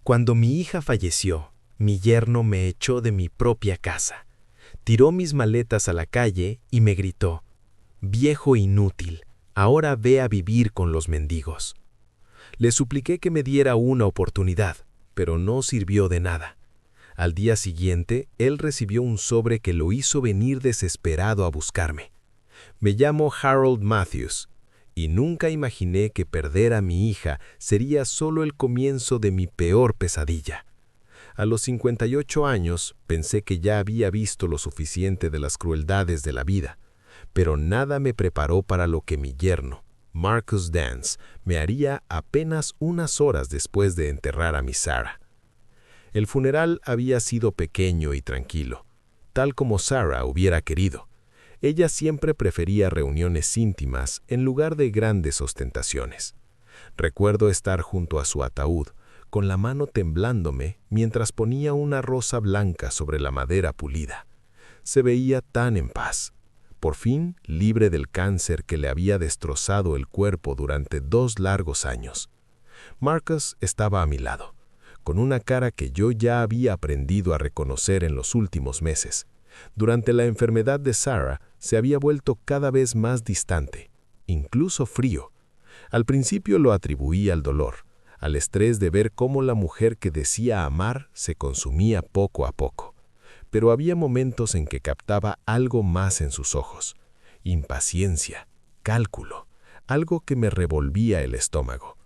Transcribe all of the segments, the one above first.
Cuando mi hija falleció, mi yerno me echó de mi propia casa. Tiró mis maletas a la calle y me gritó: «Viejo inútil, ahora ve a vivir con los mendigos». Le supliqué que me diera una oportunidad, pero no sirvió de nada. Al día siguiente, él recibió un sobre que lo hizo venir desesperado a buscarme. Me llamo Harold Matthews, y nunca imaginé que perder a mi hija sería solo el comienzo de mi peor pesadilla. A los 58 años pensé que ya había visto lo suficiente de las crueldades de la vida, pero nada me preparó para lo que mi yerno, Marcus Dance, me haría apenas unas horas después de enterrar a mi Sarah. El funeral había sido pequeño y tranquilo, tal como Sarah hubiera querido. Ella siempre prefería reuniones íntimas en lugar de grandes ostentaciones. Recuerdo estar junto a su ataúd, con la mano temblándome mientras ponía una rosa blanca sobre la madera pulida. Se veía tan en paz, por fin libre del cáncer que le había destrozado el cuerpo durante 2 largos años. Marcus estaba a mi lado, con una cara que yo ya había aprendido a reconocer en los últimos meses. Durante la enfermedad de Sarah se había vuelto cada vez más distante, incluso frío. Al principio lo atribuía al dolor, al estrés de ver cómo la mujer que decía amar se consumía poco a poco. Pero había momentos en que captaba algo más en sus ojos: impaciencia, cálculo, algo que me revolvía el estómago.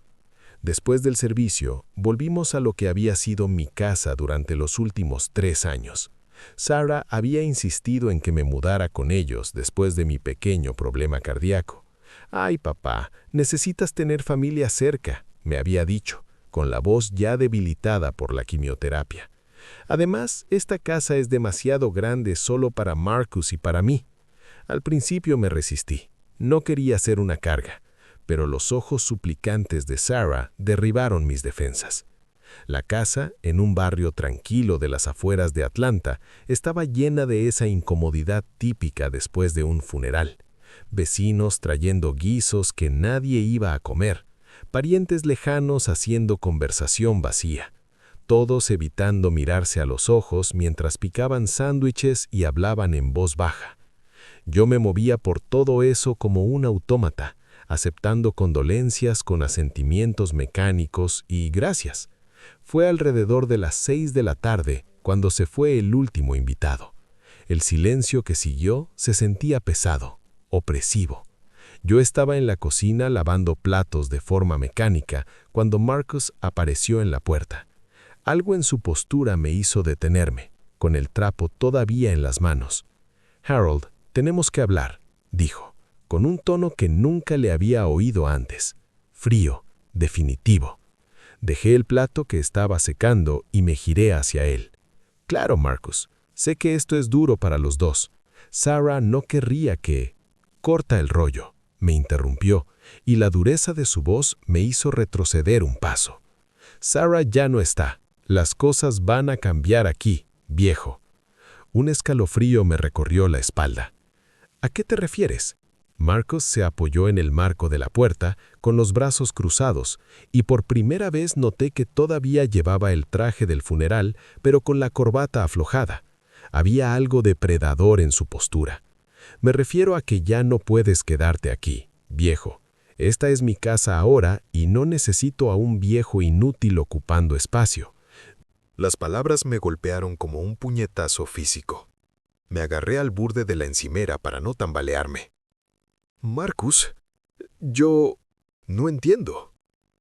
Después del servicio, volvimos a lo que había sido mi casa durante los últimos 3 años. Sarah había insistido en que me mudara con ellos después de mi pequeño problema cardíaco. «Ay, papá, necesitas tener familia cerca», me había dicho, con la voz ya debilitada por la quimioterapia. «Además, esta casa es demasiado grande solo para Marcus y para mí». Al principio me resistí. No quería ser una carga, pero los ojos suplicantes de Sarah derribaron mis defensas. La casa, en un barrio tranquilo de las afueras de Atlanta, estaba llena de esa incomodidad típica después de un funeral. Vecinos trayendo guisos que nadie iba a comer, parientes lejanos haciendo conversación vacía, todos evitando mirarse a los ojos mientras picaban sándwiches y hablaban en voz baja. Yo me movía por todo eso como un autómata, aceptando condolencias con asentimientos mecánicos y gracias. Fue alrededor de las 6 de la tarde cuando se fue el último invitado. El silencio que siguió se sentía pesado, opresivo. Yo estaba en la cocina lavando platos de forma mecánica cuando Marcus apareció en la puerta. Algo en su postura me hizo detenerme, con el trapo todavía en las manos. «Harold, tenemos que hablar», dijo, con un tono que nunca le había oído antes. Frío, definitivo. Dejé el plato que estaba secando y me giré hacia él. «Claro, Marcus, sé que esto es duro para los dos. Sarah no querría que...» «Corta el rollo», me interrumpió, y la dureza de su voz me hizo retroceder un paso. «Sarah ya no está. Las cosas van a cambiar aquí, viejo». Un escalofrío me recorrió la espalda. «¿A qué te refieres?». Marcus se apoyó en el marco de la puerta, con los brazos cruzados, y por primera vez noté que todavía llevaba el traje del funeral, pero con la corbata aflojada. Había algo depredador en su postura. «Me refiero a que ya no puedes quedarte aquí, viejo. Esta es mi casa ahora y no necesito a un viejo inútil ocupando espacio». Las palabras me golpearon como un puñetazo físico. Me agarré al burde de la encimera para no tambalearme. «Marcus, yo no entiendo.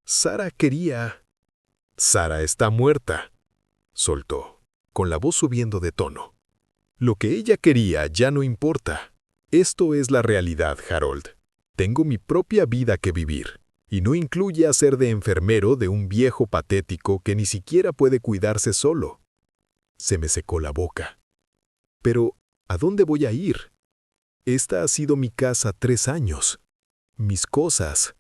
Sarah quería...». «Sarah está muerta», soltó, con la voz subiendo de tono. «Lo que ella quería ya no importa. Esto es la realidad, Harold. Tengo mi propia vida que vivir, y no incluye hacer de enfermero de un viejo patético que ni siquiera puede cuidarse solo». Se me secó la boca. «Pero, ¿a dónde voy a ir? Esta ha sido mi casa 3 años. Mis cosas.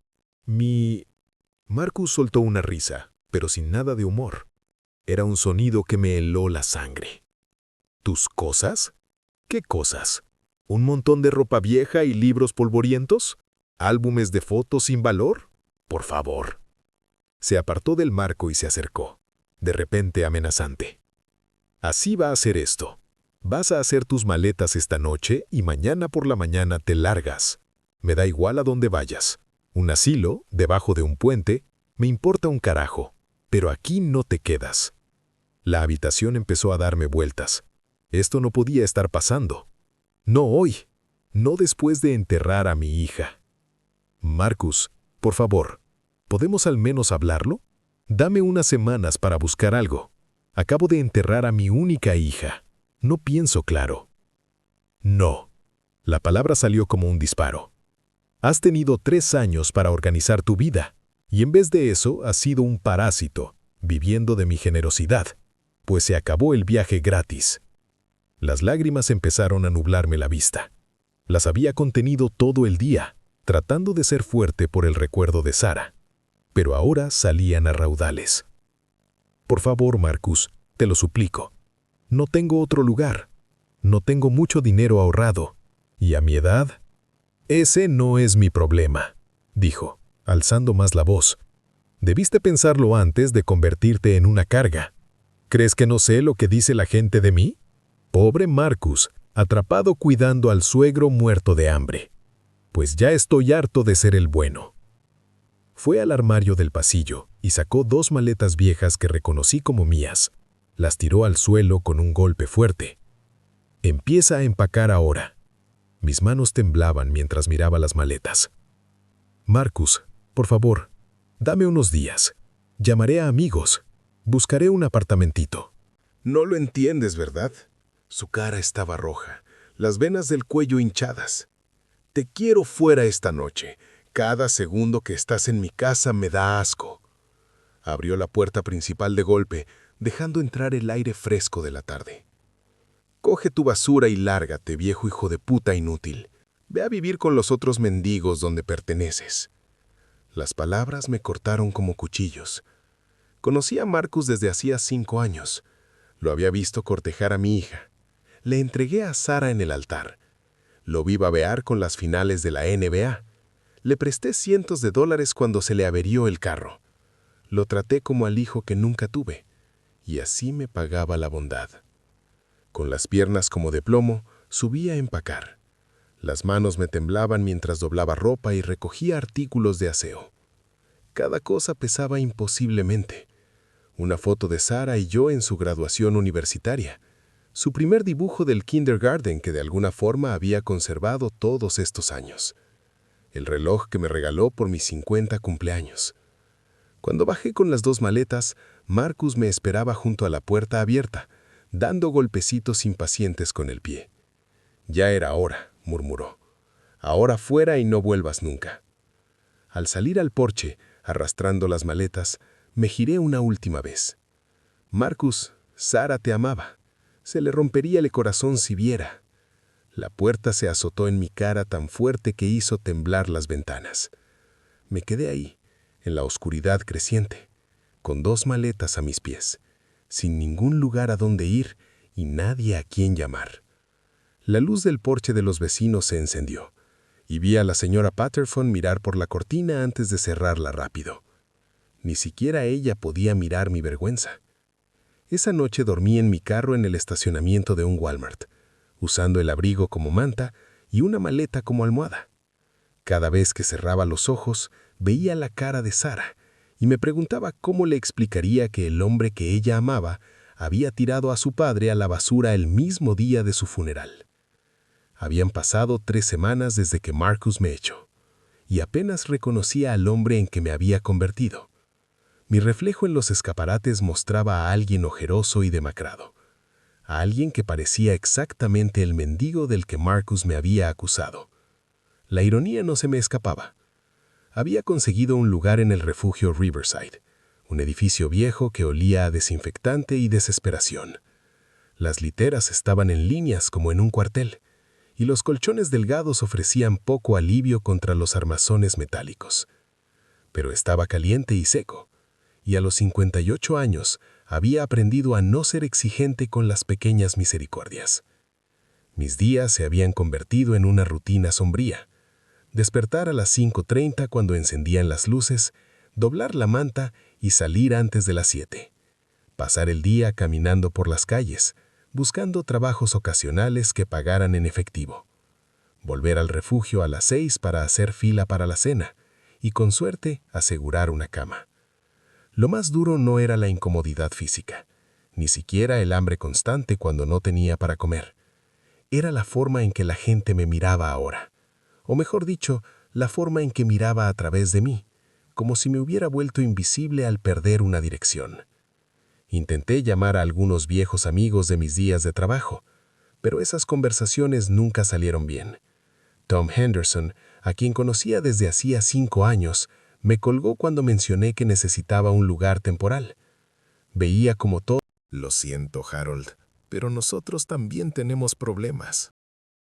Marcus soltó una risa, pero sin nada de humor. Era un sonido que me heló la sangre. «¿Tus cosas? ¿Qué cosas? ¿Un montón de ropa vieja y libros polvorientos? ¿Álbumes de fotos sin valor? Por favor». Se apartó del marco y se acercó. de repente amenazante. Así va a ser esto. Vas a hacer tus maletas esta noche y mañana por la mañana te largas. Me da igual a dónde vayas. Un asilo, debajo de un puente, me importa un carajo, pero aquí no te quedas. La habitación empezó a darme vueltas. Esto no podía estar pasando. No hoy. No después de enterrar a mi hija. Marcus, por favor, ¿podemos al menos hablarlo? Dame unas semanas para buscar algo. Acabo de enterrar a mi única hija. No pienso claro. No. La palabra salió como un disparo. Has tenido 3 años para organizar tu vida, y en vez de eso has sido un parásito, viviendo de mi generosidad, pues se acabó el viaje gratis. Las lágrimas empezaron a nublarme la vista. Las había contenido todo el día, tratando de ser fuerte por el recuerdo de Sara, pero ahora salían a raudales. Por favor, Marcus, te lo suplico. No tengo otro lugar. No tengo mucho dinero ahorrado. Y a mi edad, ese no es mi problema, dijo, alzando más la voz. Debiste pensarlo antes de convertirte en una carga. ¿Crees que no sé lo que dice la gente de mí? Pobre Marcus, atrapado cuidando al suegro muerto de hambre. Pues ya estoy harto de ser el bueno. Fue al armario del pasillo y sacó 2 maletas viejas que reconocí como mías. Las tiró al suelo con un golpe fuerte. Empieza a empacar ahora. Mis manos temblaban mientras miraba las maletas. Marcus, por favor, dame unos días. Llamaré a amigos. Buscaré un apartamentito. No lo entiendes, ¿verdad? Su cara estaba roja, las venas del cuello hinchadas. Te quiero fuera esta noche. Cada segundo que estás en mi casa me da asco. Abrió la puerta principal de golpe, dejando entrar el aire fresco de la tarde. Coge tu basura y lárgate, viejo hijo de puta inútil. Ve a vivir con los otros mendigos donde perteneces. Las palabras me cortaron como cuchillos. Conocí a Marcus desde hacía 5 años. Lo había visto cortejar a mi hija. Le entregué a Sara en el altar. Lo vi babear con las finales de la NBA. Le presté cientos de dólares cuando se le averió el carro. Lo traté como al hijo que nunca tuve, y así me pagaba la bondad. Con las piernas como de plomo, subí a empacar. Las manos me temblaban mientras doblaba ropa y recogía artículos de aseo. Cada cosa pesaba imposiblemente. Una foto de Sara y yo en su graduación universitaria. Su primer dibujo del kindergarten que de alguna forma había conservado todos estos años. El reloj que me regaló por mis 50 cumpleaños. Cuando bajé con las 2 maletas, Marcus me esperaba junto a la puerta abierta, dando golpecitos impacientes con el pie. «Ya era hora», murmuró. «Ahora fuera y no vuelvas nunca». Al salir al porche, arrastrando las maletas, me giré una última vez. «Marcus, Sara te amaba. Se le rompería el corazón si viera». La puerta se azotó en mi cara tan fuerte que hizo temblar las ventanas. Me quedé ahí, en la oscuridad creciente, con 2 maletas a mis pies, sin ningún lugar a donde ir y nadie a quien llamar. La luz del porche de los vecinos se encendió, y vi a la señora Patterson mirar por la cortina antes de cerrarla rápido. Ni siquiera ella podía mirar mi vergüenza. Esa noche dormí en mi carro en el estacionamiento de un Walmart, usando el abrigo como manta y una maleta como almohada. Cada vez que cerraba los ojos, veía la cara de Sara y me preguntaba cómo le explicaría que el hombre que ella amaba había tirado a su padre a la basura el mismo día de su funeral. Habían pasado 3 semanas desde que Marcus me echó, y apenas reconocía al hombre en que me había convertido. Mi reflejo en los escaparates mostraba a alguien ojeroso y demacrado, a alguien que parecía exactamente el mendigo del que Marcus me había acusado. La ironía no se me escapaba. Había conseguido un lugar en el refugio Riverside, un edificio viejo que olía a desinfectante y desesperación. Las literas estaban en líneas como en un cuartel, y los colchones delgados ofrecían poco alivio contra los armazones metálicos. Pero estaba caliente y seco, y a los 58 años había aprendido a no ser exigente con las pequeñas misericordias. Mis días se habían convertido en una rutina sombría. Despertar a las 5:30 cuando encendían las luces, doblar la manta y salir antes de las 7. pasar el día caminando por las calles, buscando trabajos ocasionales que pagaran en efectivo, volver al refugio a las 6 para hacer fila para la cena y, con suerte, asegurar una cama. Lo más duro no era la incomodidad física, ni siquiera el hambre constante cuando no tenía para comer. Era la forma en que la gente me miraba ahora, o mejor dicho, la forma en que miraba a través de mí, como si me hubiera vuelto invisible al perder una dirección. Intenté llamar a algunos viejos amigos de mis días de trabajo, pero esas conversaciones nunca salieron bien. Tom Henderson, a quien conocía desde hacía 5 años, me colgó cuando mencioné que necesitaba un lugar temporal. Veía como todo. Lo siento, Harold, pero nosotros también tenemos problemas.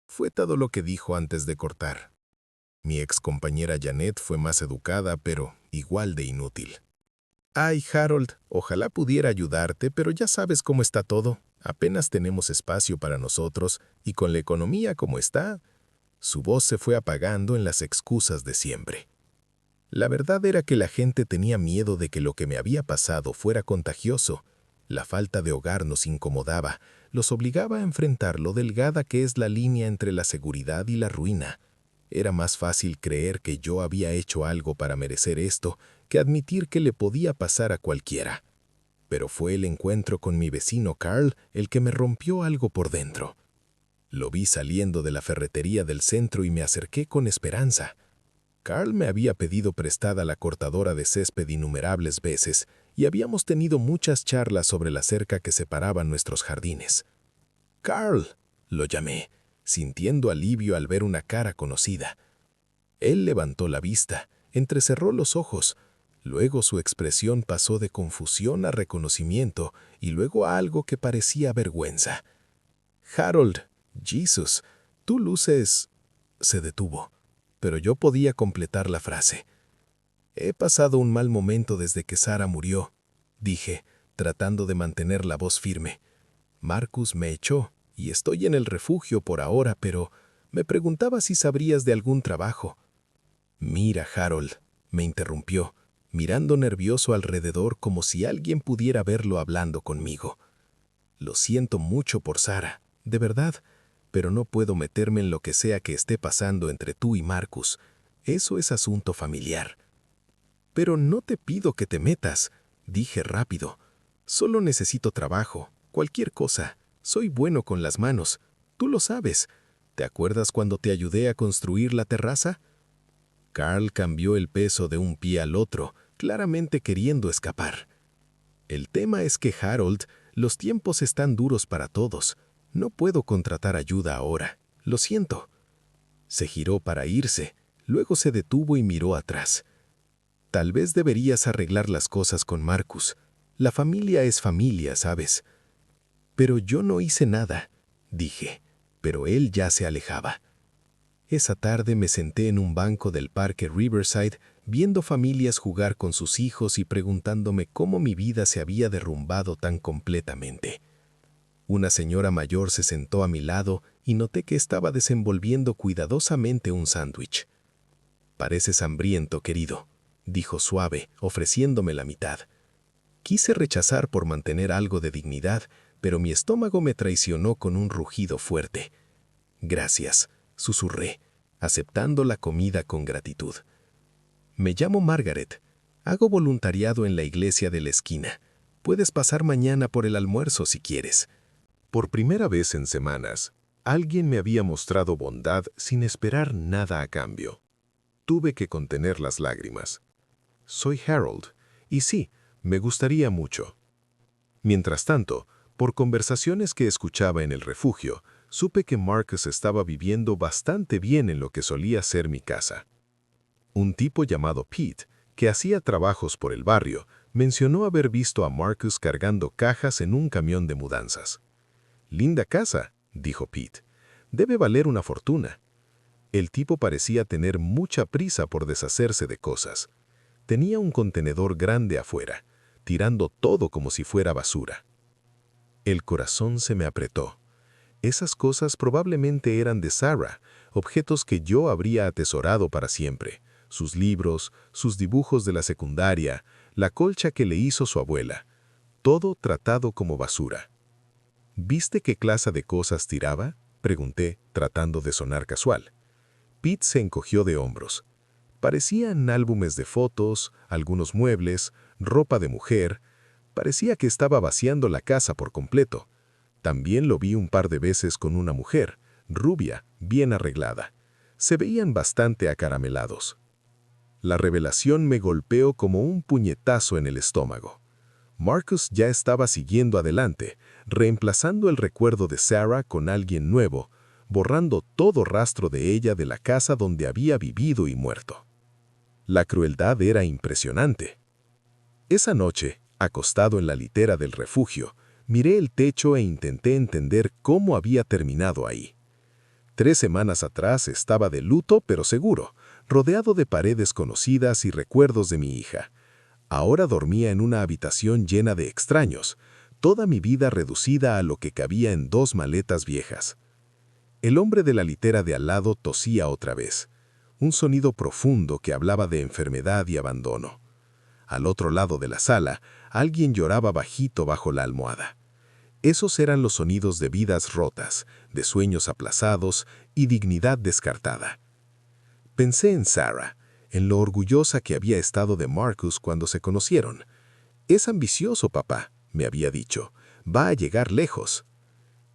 Fue todo lo que dijo antes de cortar. Mi ex compañera Janet fue más educada, pero igual de inútil. Ay, Harold, ojalá pudiera ayudarte, pero ya sabes cómo está todo. Apenas tenemos espacio para nosotros, y con la economía como está, su voz se fue apagando en las excusas de siempre. La verdad era que la gente tenía miedo de que lo que me había pasado fuera contagioso. La falta de hogar nos incomodaba, los obligaba a enfrentar lo delgada que es la línea entre la seguridad y la ruina. Era más fácil creer que yo había hecho algo para merecer esto que admitir que le podía pasar a cualquiera. Pero fue el encuentro con mi vecino Carl el que me rompió algo por dentro. Lo vi saliendo de la ferretería del centro y me acerqué con esperanza. Carl me había pedido prestada la cortadora de césped innumerables veces y habíamos tenido muchas charlas sobre la cerca que separaba nuestros jardines. «Carl», lo llamé, sintiendo alivio al ver una cara conocida. Él levantó la vista, entrecerró los ojos. Luego su expresión pasó de confusión a reconocimiento y luego a algo que parecía vergüenza. «Harold, Jesus, tú luces...» Se detuvo, pero yo podía completar la frase. «He pasado un mal momento desde que Sarah murió», dije, tratando de mantener la voz firme. «Marcus me echó y estoy en el refugio por ahora, pero me preguntaba si sabrías de algún trabajo». «Mira, Harold», me interrumpió, mirando nervioso alrededor como si alguien pudiera verlo hablando conmigo. «Lo siento mucho por Sarah, de verdad, pero no puedo meterme en lo que sea que esté pasando entre tú y Marcus. Eso es asunto familiar». «Pero no te pido que te metas», dije rápido. «Solo necesito trabajo, cualquier cosa. Soy bueno con las manos. Tú lo sabes. ¿Te acuerdas cuando te ayudé a construir la terraza?» Carl cambió el peso de un pie al otro, claramente queriendo escapar. «El tema es que, Harold, los tiempos están duros para todos. No puedo contratar ayuda ahora. Lo siento». Se giró para irse, luego se detuvo y miró atrás. «Tal vez deberías arreglar las cosas con Marcus. La familia es familia, ¿sabes?» «Pero yo no hice nada», dije, pero él ya se alejaba. Esa tarde me senté en un banco del parque Riverside, viendo familias jugar con sus hijos y preguntándome cómo mi vida se había derrumbado tan completamente. Una señora mayor se sentó a mi lado y noté que estaba desenvolviendo cuidadosamente un sándwich. «Pareces hambriento, querido», dijo suave, ofreciéndome la mitad. Quise rechazar por mantener algo de dignidad, pero mi estómago me traicionó con un rugido fuerte. «Gracias», susurré, aceptando la comida con gratitud. «Me llamo Margaret. Hago voluntariado en la iglesia de la esquina. Puedes pasar mañana por el almuerzo si quieres». Por primera vez en semanas, alguien me había mostrado bondad sin esperar nada a cambio. Tuve que contener las lágrimas. Soy Harold, y sí, me gustaría mucho. Mientras tanto, por conversaciones que escuchaba en el refugio, supe que Marcus estaba viviendo bastante bien en lo que solía ser mi casa. Un tipo llamado Pete, que hacía trabajos por el barrio, mencionó haber visto a Marcus cargando cajas en un camión de mudanzas. «Linda casa», dijo Pete. «Debe valer una fortuna». El tipo parecía tener mucha prisa por deshacerse de cosas. Tenía un contenedor grande afuera, tirando todo como si fuera basura. El corazón se me apretó. Esas cosas probablemente eran de Sarah, objetos que yo habría atesorado para siempre. Sus libros, sus dibujos de la secundaria, la colcha que le hizo su abuela. todo tratado como basura. ¿Viste qué clase de cosas tiraba?, pregunté, tratando de sonar casual. Pete se encogió de hombros. Parecían álbumes de fotos, algunos muebles, ropa de mujer. Parecía que estaba vaciando la casa por completo. También lo vi un par de veces con una mujer, rubia, bien arreglada. Se veían bastante acaramelados. La revelación me golpeó como un puñetazo en el estómago. Marcus ya estaba siguiendo adelante, reemplazando el recuerdo de Sarah con alguien nuevo, borrando todo rastro de ella de la casa donde había vivido y muerto. La crueldad era impresionante. Esa noche, acostado en la litera del refugio, miré el techo e intenté entender cómo había terminado ahí. 3 semanas atrás estaba de luto pero seguro, rodeado de paredes conocidas y recuerdos de mi hija. Ahora dormía en una habitación llena de extraños, toda mi vida reducida a lo que cabía en 2 maletas viejas. El hombre de la litera de al lado tosía otra vez, un sonido profundo que hablaba de enfermedad y abandono. Al otro lado de la sala, alguien lloraba bajito bajo la almohada. Esos eran los sonidos de vidas rotas, de sueños aplazados y dignidad descartada. Pensé en Sarah, en lo orgullosa que había estado de Marcus cuando se conocieron. «Es ambicioso, papá», me había dicho. «Va a llegar lejos».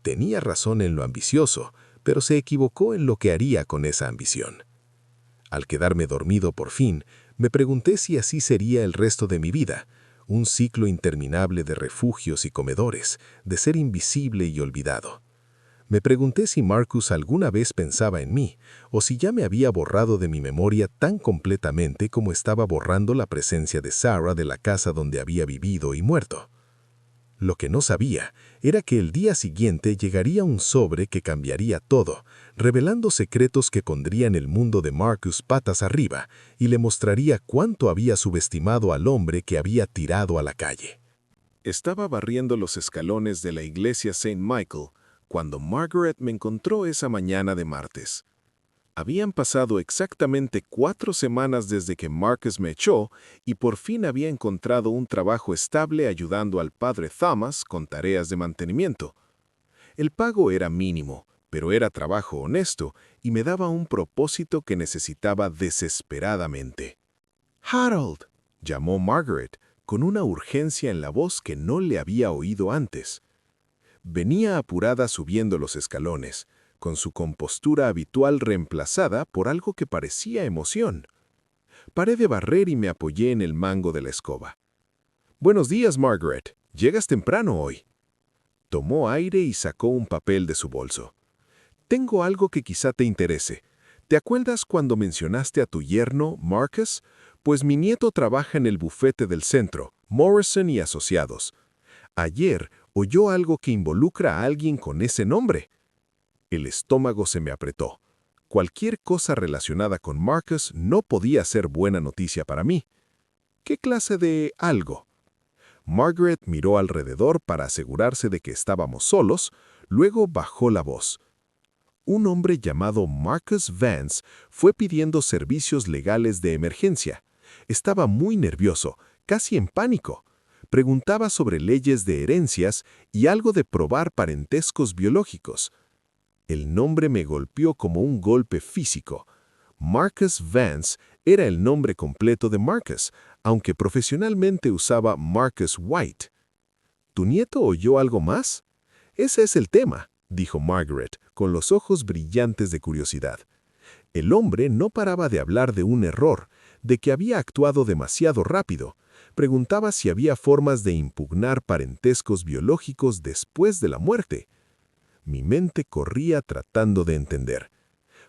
Tenía razón en lo ambicioso, pero se equivocó en lo que haría con esa ambición. Al quedarme dormido por fin, me pregunté si así sería el resto de mi vida, un ciclo interminable de refugios y comedores, de ser invisible y olvidado. Me pregunté si Marcus alguna vez pensaba en mí, o si ya me había borrado de mi memoria tan completamente como estaba borrando la presencia de Sarah de la casa donde había vivido y muerto. Lo que no sabía era que el día siguiente llegaría un sobre que cambiaría todo, revelando secretos que pondrían el mundo de Marcus patas arriba y le mostraría cuánto había subestimado al hombre que había tirado a la calle. Estaba barriendo los escalones de la iglesia St. Michael cuando Margaret me encontró esa mañana de martes. Habían pasado exactamente 4 semanas desde que Marcus me echó y por fin había encontrado un trabajo estable ayudando al padre Thomas con tareas de mantenimiento. El pago era mínimo, pero era trabajo honesto y me daba un propósito que necesitaba desesperadamente. «Harold», llamó Margaret, con una urgencia en la voz que no le había oído antes. Venía apurada subiendo los escalones, con su compostura habitual reemplazada por algo que parecía emoción. Paré de barrer y me apoyé en el mango de la escoba. «Buenos días, Margaret. Llegas temprano hoy». Tomó aire y sacó un papel de su bolso. «Tengo algo que quizá te interese. ¿Te acuerdas cuando mencionaste a tu yerno, Marcus? Pues mi nieto trabaja en el bufete del centro, Morrison y Asociados. Ayer oyó algo que involucra a alguien con ese nombre». El estómago se me apretó. Cualquier cosa relacionada con Marcus no podía ser buena noticia para mí. ¿Qué clase de algo? Margaret miró alrededor para asegurarse de que estábamos solos, luego bajó la voz. Un hombre llamado Marcus Vance fue pidiendo servicios legales de emergencia. Estaba muy nervioso, casi en pánico. Preguntaba sobre leyes de herencias y algo de probar parentescos biológicos. El nombre me golpeó como un golpe físico. Marcus Vance era el nombre completo de Marcus, aunque profesionalmente usaba Marcus White. ¿Tu nieto oyó algo más? Ese es el tema, dijo Margaret, con los ojos brillantes de curiosidad. El hombre no paraba de hablar de un error, de que había actuado demasiado rápido. Preguntaba si había formas de impugnar parentescos biológicos después de la muerte. Mi mente corría tratando de entender.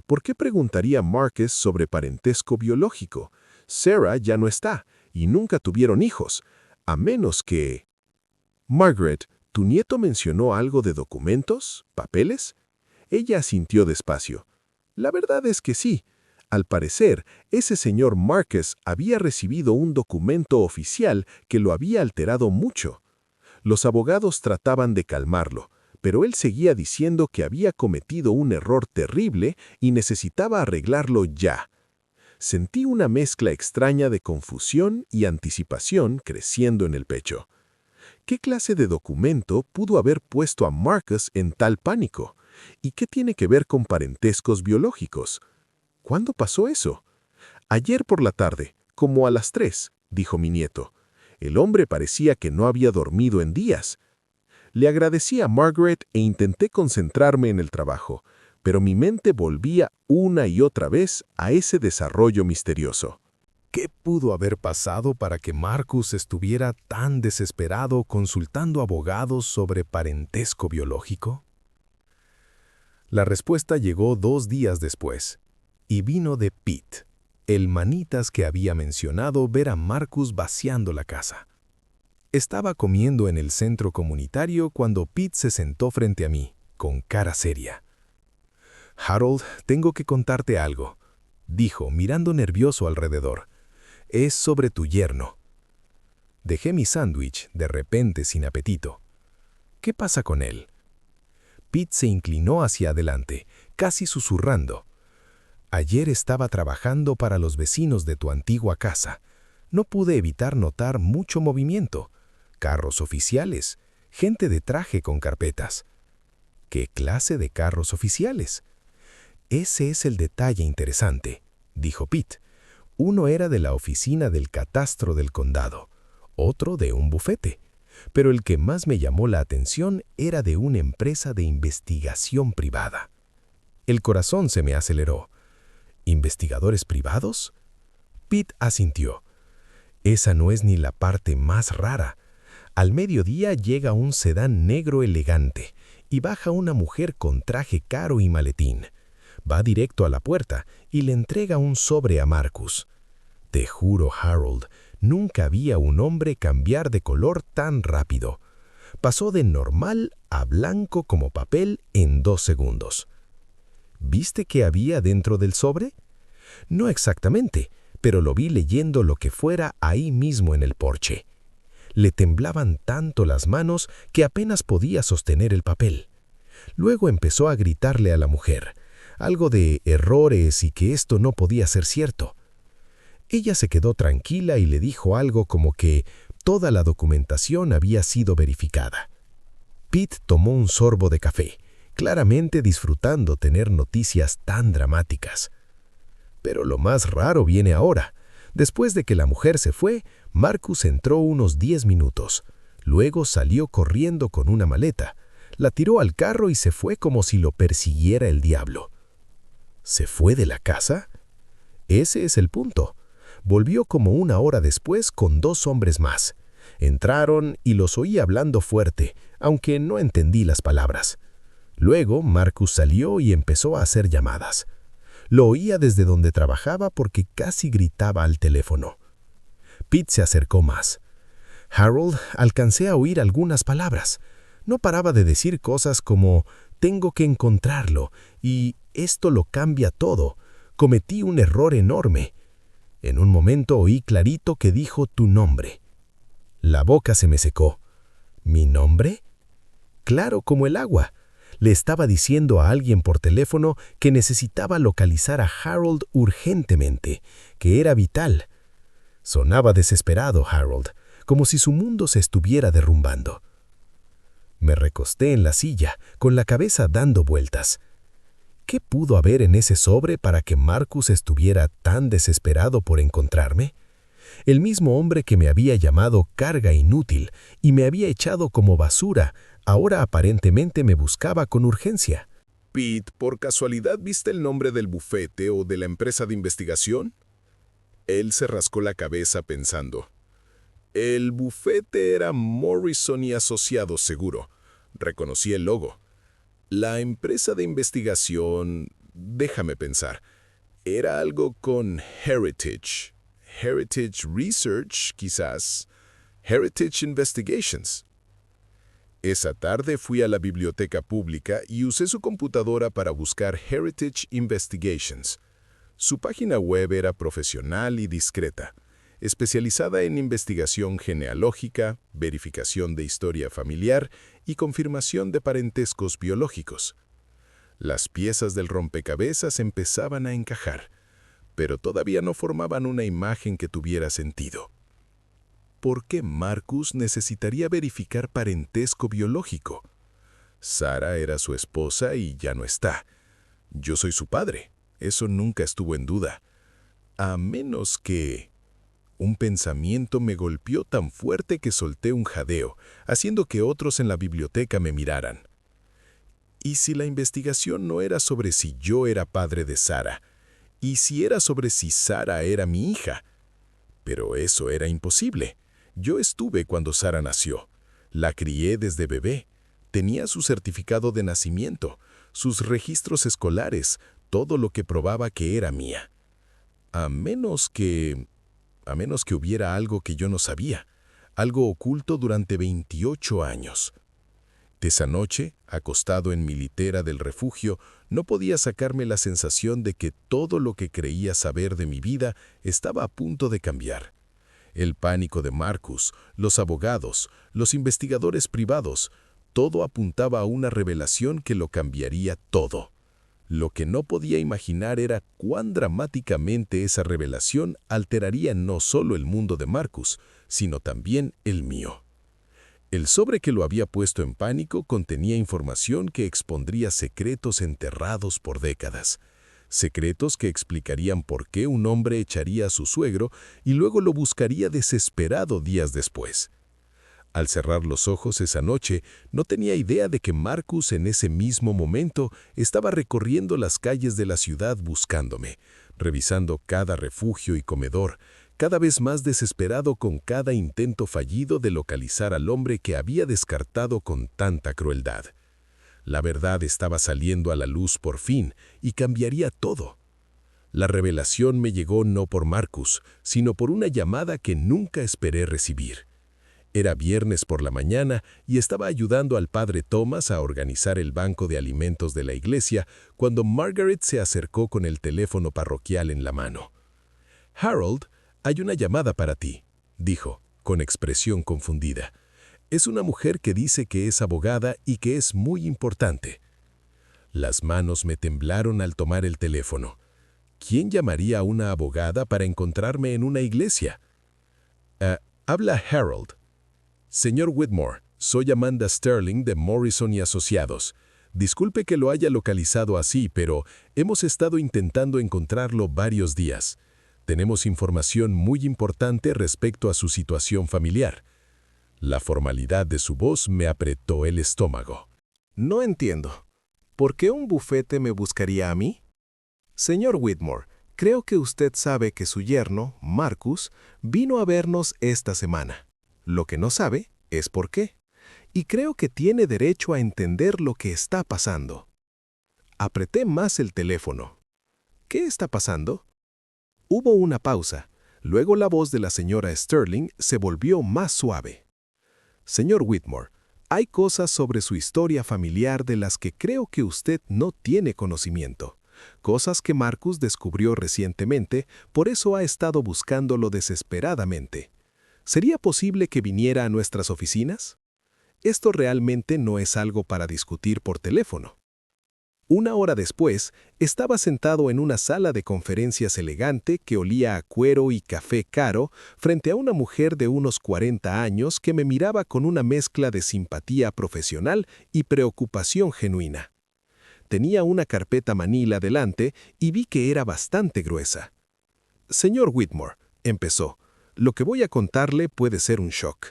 ¿Por qué preguntaría Marcus sobre parentesco biológico? Sarah ya no está, y nunca tuvieron hijos, a menos que... Margaret, ¿tu nieto mencionó algo de documentos? ¿Papeles? Ella asintió despacio. La verdad es que sí. Al parecer, ese señor Marcus había recibido un documento oficial que lo había alterado mucho. Los abogados trataban de calmarlo, pero él seguía diciendo que había cometido un error terrible y necesitaba arreglarlo ya. Sentí una mezcla extraña de confusión y anticipación creciendo en el pecho. ¿Qué clase de documento pudo haber puesto a Marcus en tal pánico? ¿Y qué tiene que ver con parentescos biológicos? ¿Cuándo pasó eso? Ayer por la tarde, como a las 3, dijo mi nieto. El hombre parecía que no había dormido en días. Le agradecí a Margaret e intenté concentrarme en el trabajo, pero mi mente volvía una y otra vez a ese desarrollo misterioso. ¿Qué pudo haber pasado para que Marcus estuviera tan desesperado consultando abogados sobre parentesco biológico? La respuesta llegó 2 días después, y vino de Pete, el manitas que había mencionado ver a Marcus vaciando la casa. Estaba comiendo en el centro comunitario cuando Pete se sentó frente a mí, con cara seria. «Harold, tengo que contarte algo», dijo, mirando nervioso alrededor. «Es sobre tu yerno». Dejé mi sándwich, de repente sin apetito. «¿Qué pasa con él?» Pete se inclinó hacia adelante, casi susurrando. «Ayer estaba trabajando para los vecinos de tu antigua casa. No pude evitar notar mucho movimiento. Carros oficiales, gente de traje con carpetas». «¿Qué clase de carros oficiales?» «Ese es el detalle interesante», dijo Pete. «Uno era de la oficina del catastro del condado, otro de un bufete, pero el que más me llamó la atención era de una empresa de investigación privada». El corazón se me aceleró. ¿Investigadores privados? Pete asintió. «Esa no es ni la parte más rara. Al mediodía llega un sedán negro elegante y baja una mujer con traje caro y maletín. Va directo a la puerta y le entrega un sobre a Marcus. Te juro, Harold, nunca había un hombre cambiar de color tan rápido. Pasó de normal a blanco como papel en 2 segundos. ¿Viste qué había dentro del sobre? No exactamente, pero lo vi leyendo lo que fuera ahí mismo en el porche. Le temblaban tanto las manos que apenas podía sostener el papel. Luego empezó a gritarle a la mujer, algo de errores y que esto no podía ser cierto. Ella se quedó tranquila y le dijo algo como que toda la documentación había sido verificada. Pete tomó un sorbo de café, claramente disfrutando tener noticias tan dramáticas. Pero lo más raro viene ahora. Después de que la mujer se fue, Marcus entró unos 10 minutos. Luego salió corriendo con una maleta. La tiró al carro y se fue como si lo persiguiera el diablo. ¿Se fue de la casa? Ese es el punto. Volvió como 1 hora después con 2 hombres más. Entraron y los oí hablando fuerte, aunque no entendí las palabras. Luego Marcus salió y empezó a hacer llamadas. Lo oía desde donde trabajaba porque casi gritaba al teléfono. Pete se acercó más. «Harold, alcancé a oír algunas palabras. No paraba de decir cosas como «tengo que encontrarlo» y «esto lo cambia todo. Cometí un error enorme». En un momento oí clarito que dijo tu nombre. La boca se me secó. ¿Mi nombre? Claro como el agua. Le estaba diciendo a alguien por teléfono que necesitaba localizar a Harold urgentemente, que era vital. Sonaba desesperado Harold, como si su mundo se estuviera derrumbando. Me recosté en la silla, con la cabeza dando vueltas. ¿Qué pudo haber en ese sobre para que Marcus estuviera tan desesperado por encontrarme? El mismo hombre que me había llamado carga inútil y me había echado como basura, ahora aparentemente me buscaba con urgencia. Pete, ¿por casualidad viste el nombre del bufete o de la empresa de investigación? Él se rascó la cabeza pensando. El bufete era Morrison y Asociados, seguro. Reconocí el logo. La empresa de investigación, déjame pensar, era algo con Heritage. Heritage Research, quizás. Heritage Investigations. Esa tarde fui a la biblioteca pública y usé su computadora para buscar Heritage Investigations. Su página web era profesional y discreta, especializada en investigación genealógica, verificación de historia familiar y confirmación de parentescos biológicos. Las piezas del rompecabezas empezaban a encajar, pero todavía no formaban una imagen que tuviera sentido. ¿por qué Marcus necesitaría verificar parentesco biológico? Sara era su esposa y ya no está. Yo soy su padre. Eso nunca estuvo en duda. A menos que... Un pensamiento me golpeó tan fuerte que solté un jadeo, haciendo que otros en la biblioteca me miraran. ¿Y si la investigación no era sobre si yo era padre de Sara? ¿Y si era sobre si Sara era mi hija? Pero eso era imposible. Yo estuve cuando Sara nació. La crié desde bebé. Tenía su certificado de nacimiento, sus registros escolares, todo lo que probaba que era mía. A menos que hubiera algo que yo no sabía, algo oculto durante 28 años. Esa noche, acostado en mi litera del refugio, no podía sacarme la sensación de que todo lo que creía saber de mi vida estaba a punto de cambiar. El pánico de Marcus, los abogados, los investigadores privados, todo apuntaba a una revelación que lo cambiaría todo. Lo que no podía imaginar era cuán dramáticamente esa revelación alteraría no solo el mundo de Marcus, sino también el mío. El sobre que lo había puesto en pánico contenía información que expondría secretos enterrados por décadas. Secretos que explicarían por qué un hombre echaría a su suegro y luego lo buscaría desesperado días después. Al cerrar los ojos esa noche, no tenía idea de que Marcus en ese mismo momento estaba recorriendo las calles de la ciudad buscándome, revisando cada refugio y comedor, cada vez más desesperado con cada intento fallido de localizar al hombre que había descartado con tanta crueldad. La verdad estaba saliendo a la luz por fin y cambiaría todo. La revelación me llegó no por Marcus, sino por una llamada que nunca esperé recibir. Era viernes por la mañana y estaba ayudando al padre Thomas a organizar el banco de alimentos de la iglesia cuando Margaret se acercó con el teléfono parroquial en la mano. «Harold, hay una llamada para ti», dijo, con expresión confundida. «Es una mujer que dice que es abogada y que es muy importante». Las manos me temblaron al tomar el teléfono. ¿Quién llamaría a una abogada para encontrarme en una iglesia? Habla Harold. «Señor Whitmore, soy Amanda Sterling de Morrison y Asociados. Disculpe que lo haya localizado así, pero hemos estado intentando encontrarlo varios días. Tenemos información muy importante respecto a su situación familiar». La formalidad de su voz me apretó el estómago. No entiendo. ¿Por qué un bufete me buscaría a mí? Señor Whitmore, creo que usted sabe que su yerno, Marcus, vino a vernos esta semana. Lo que no sabe es por qué. Y creo que tiene derecho a entender lo que está pasando. Apreté más el teléfono. ¿Qué está pasando? Hubo una pausa. Luego la voz de la señora Sterling se volvió más suave. Señor Whitmore, hay cosas sobre su historia familiar de las que creo que usted no tiene conocimiento. Cosas que Marcus descubrió recientemente, por eso ha estado buscándolo desesperadamente. ¿Sería posible que viniera a nuestras oficinas? Esto realmente no es algo para discutir por teléfono. Una hora después, estaba sentado en una sala de conferencias elegante que olía a cuero y café caro frente a una mujer de unos 40 años que me miraba con una mezcla de simpatía profesional y preocupación genuina. Tenía una carpeta manila delante y vi que era bastante gruesa. «Señor Whitmore», empezó, «lo que voy a contarle puede ser un shock.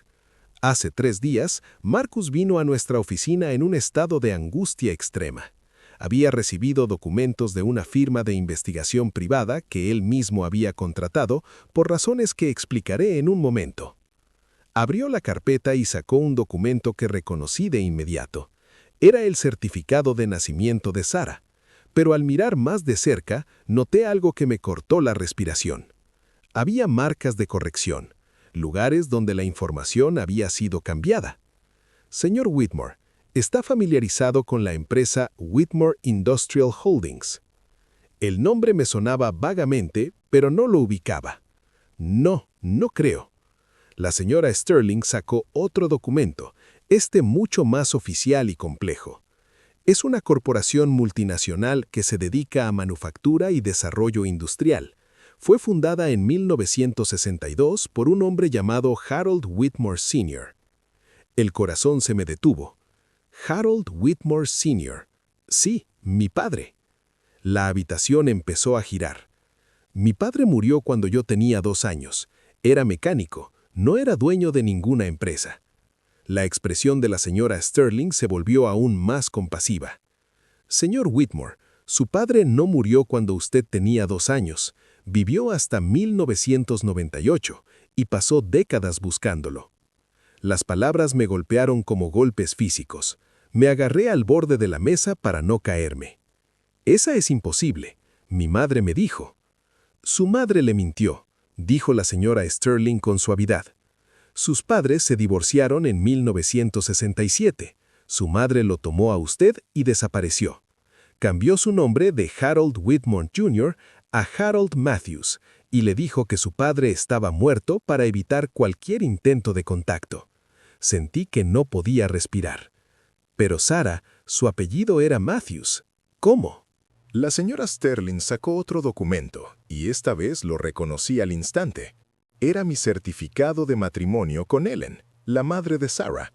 Hace 3 días, Marcus vino a nuestra oficina en un estado de angustia extrema. Había recibido documentos de una firma de investigación privada que él mismo había contratado por razones que explicaré en un momento. Abrió la carpeta y sacó un documento que reconocí de inmediato. Era el certificado de nacimiento de Sara, pero al mirar más de cerca, noté algo que me cortó la respiración. Había marcas de corrección, lugares donde la información había sido cambiada. Señor Whitmore, ¿está familiarizado con la empresa Whitmore Industrial Holdings? El nombre me sonaba vagamente, pero no lo ubicaba. No creo. La señora Sterling sacó otro documento, mucho más oficial y complejo. Es una corporación multinacional que se dedica a manufactura y desarrollo industrial. Fue fundada en 1962 por un hombre llamado Harold Whitmore Sr. El corazón se me detuvo. Harold Whitmore Sr. Sí, mi padre. La habitación empezó a girar. Mi padre murió cuando yo tenía 2 años. Era mecánico, no era dueño de ninguna empresa. La expresión de la señora Sterling se volvió aún más compasiva. Señor Whitmore, su padre no murió cuando usted tenía 2 años. Vivió hasta 1998 y pasó décadas buscándolo. Las palabras me golpearon como golpes físicos. Me agarré al borde de la mesa para no caerme. Esa es imposible, mi madre me dijo. Su madre le mintió, dijo la señora Sterling con suavidad. Sus padres se divorciaron en 1967. Su madre lo tomó a usted y desapareció. Cambió su nombre de Harold Whitmore Jr. a Harold Matthews y le dijo que su padre estaba muerto para evitar cualquier intento de contacto. Sentí que no podía respirar. Pero Sarah, su apellido era Matthews. ¿Cómo? La señora Sterling sacó otro documento, y esta vez lo reconocí al instante. Era mi certificado de matrimonio con Ellen, la madre de Sarah.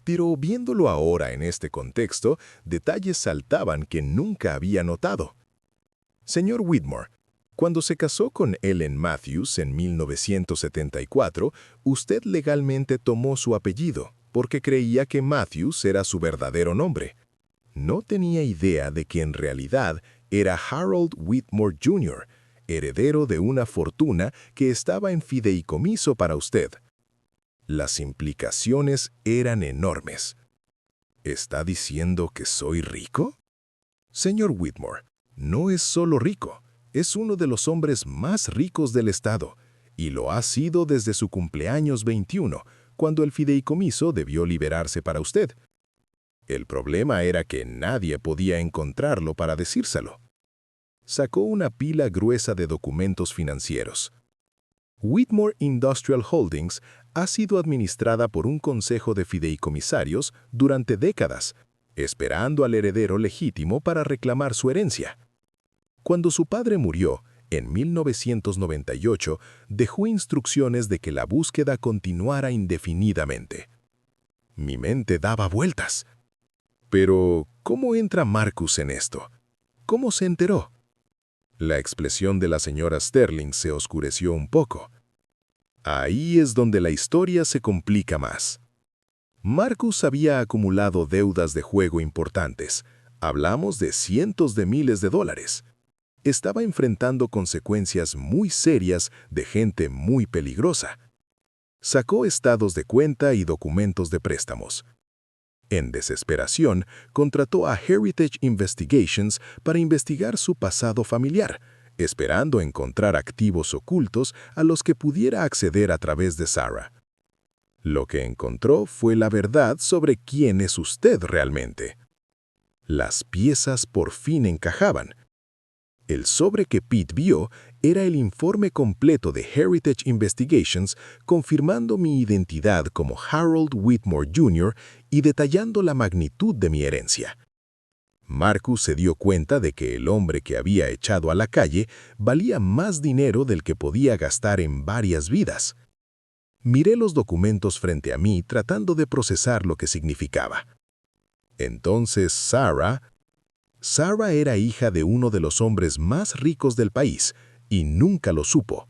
Pero viéndolo ahora en este contexto, detalles saltaban que nunca había notado. Señor Whitmore, cuando se casó con Ellen Matthews en 1974, usted legalmente tomó su apellido, porque creía que Matthews era su verdadero nombre. No tenía idea de que en realidad era Harold Whitmore Jr., heredero de una fortuna que estaba en fideicomiso para usted. Las implicaciones eran enormes. ¿Está diciendo que soy rico? Señor Whitmore, no es solo rico, es uno de los hombres más ricos del estado, y lo ha sido desde su cumpleaños 21, cuando el fideicomiso debió liberarse para usted. El problema era que nadie podía encontrarlo para decírselo. Sacó una pila gruesa de documentos financieros. Whitmore Industrial Holdings ha sido administrada por un consejo de fideicomisarios durante décadas, esperando al heredero legítimo para reclamar su herencia. Cuando su padre murió, en 1998, dejó instrucciones de que la búsqueda continuara indefinidamente. Mi mente daba vueltas. Pero, ¿cómo entra Marcus en esto? ¿Cómo se enteró? La expresión de la señora Sterling se oscureció un poco. Ahí es donde la historia se complica más. Marcus había acumulado deudas de juego importantes. Hablamos de cientos de miles de dólares. Estaba enfrentando consecuencias muy serias de gente muy peligrosa. Sacó estados de cuenta y documentos de préstamos. En desesperación, contrató a Heritage Investigations para investigar su pasado familiar, esperando encontrar activos ocultos a los que pudiera acceder a través de Sarah. Lo que encontró fue la verdad sobre quién es usted realmente. Las piezas por fin encajaban. El sobre que Pete vio era el informe completo de Heritage Investigations confirmando mi identidad como Harold Whitmore Jr. y detallando la magnitud de mi herencia. Marcus se dio cuenta de que el hombre que había echado a la calle valía más dinero del que podía gastar en varias vidas. Miré los documentos frente a mí tratando de procesar lo que significaba. Entonces Sarah era hija de uno de los hombres más ricos del país, y nunca lo supo.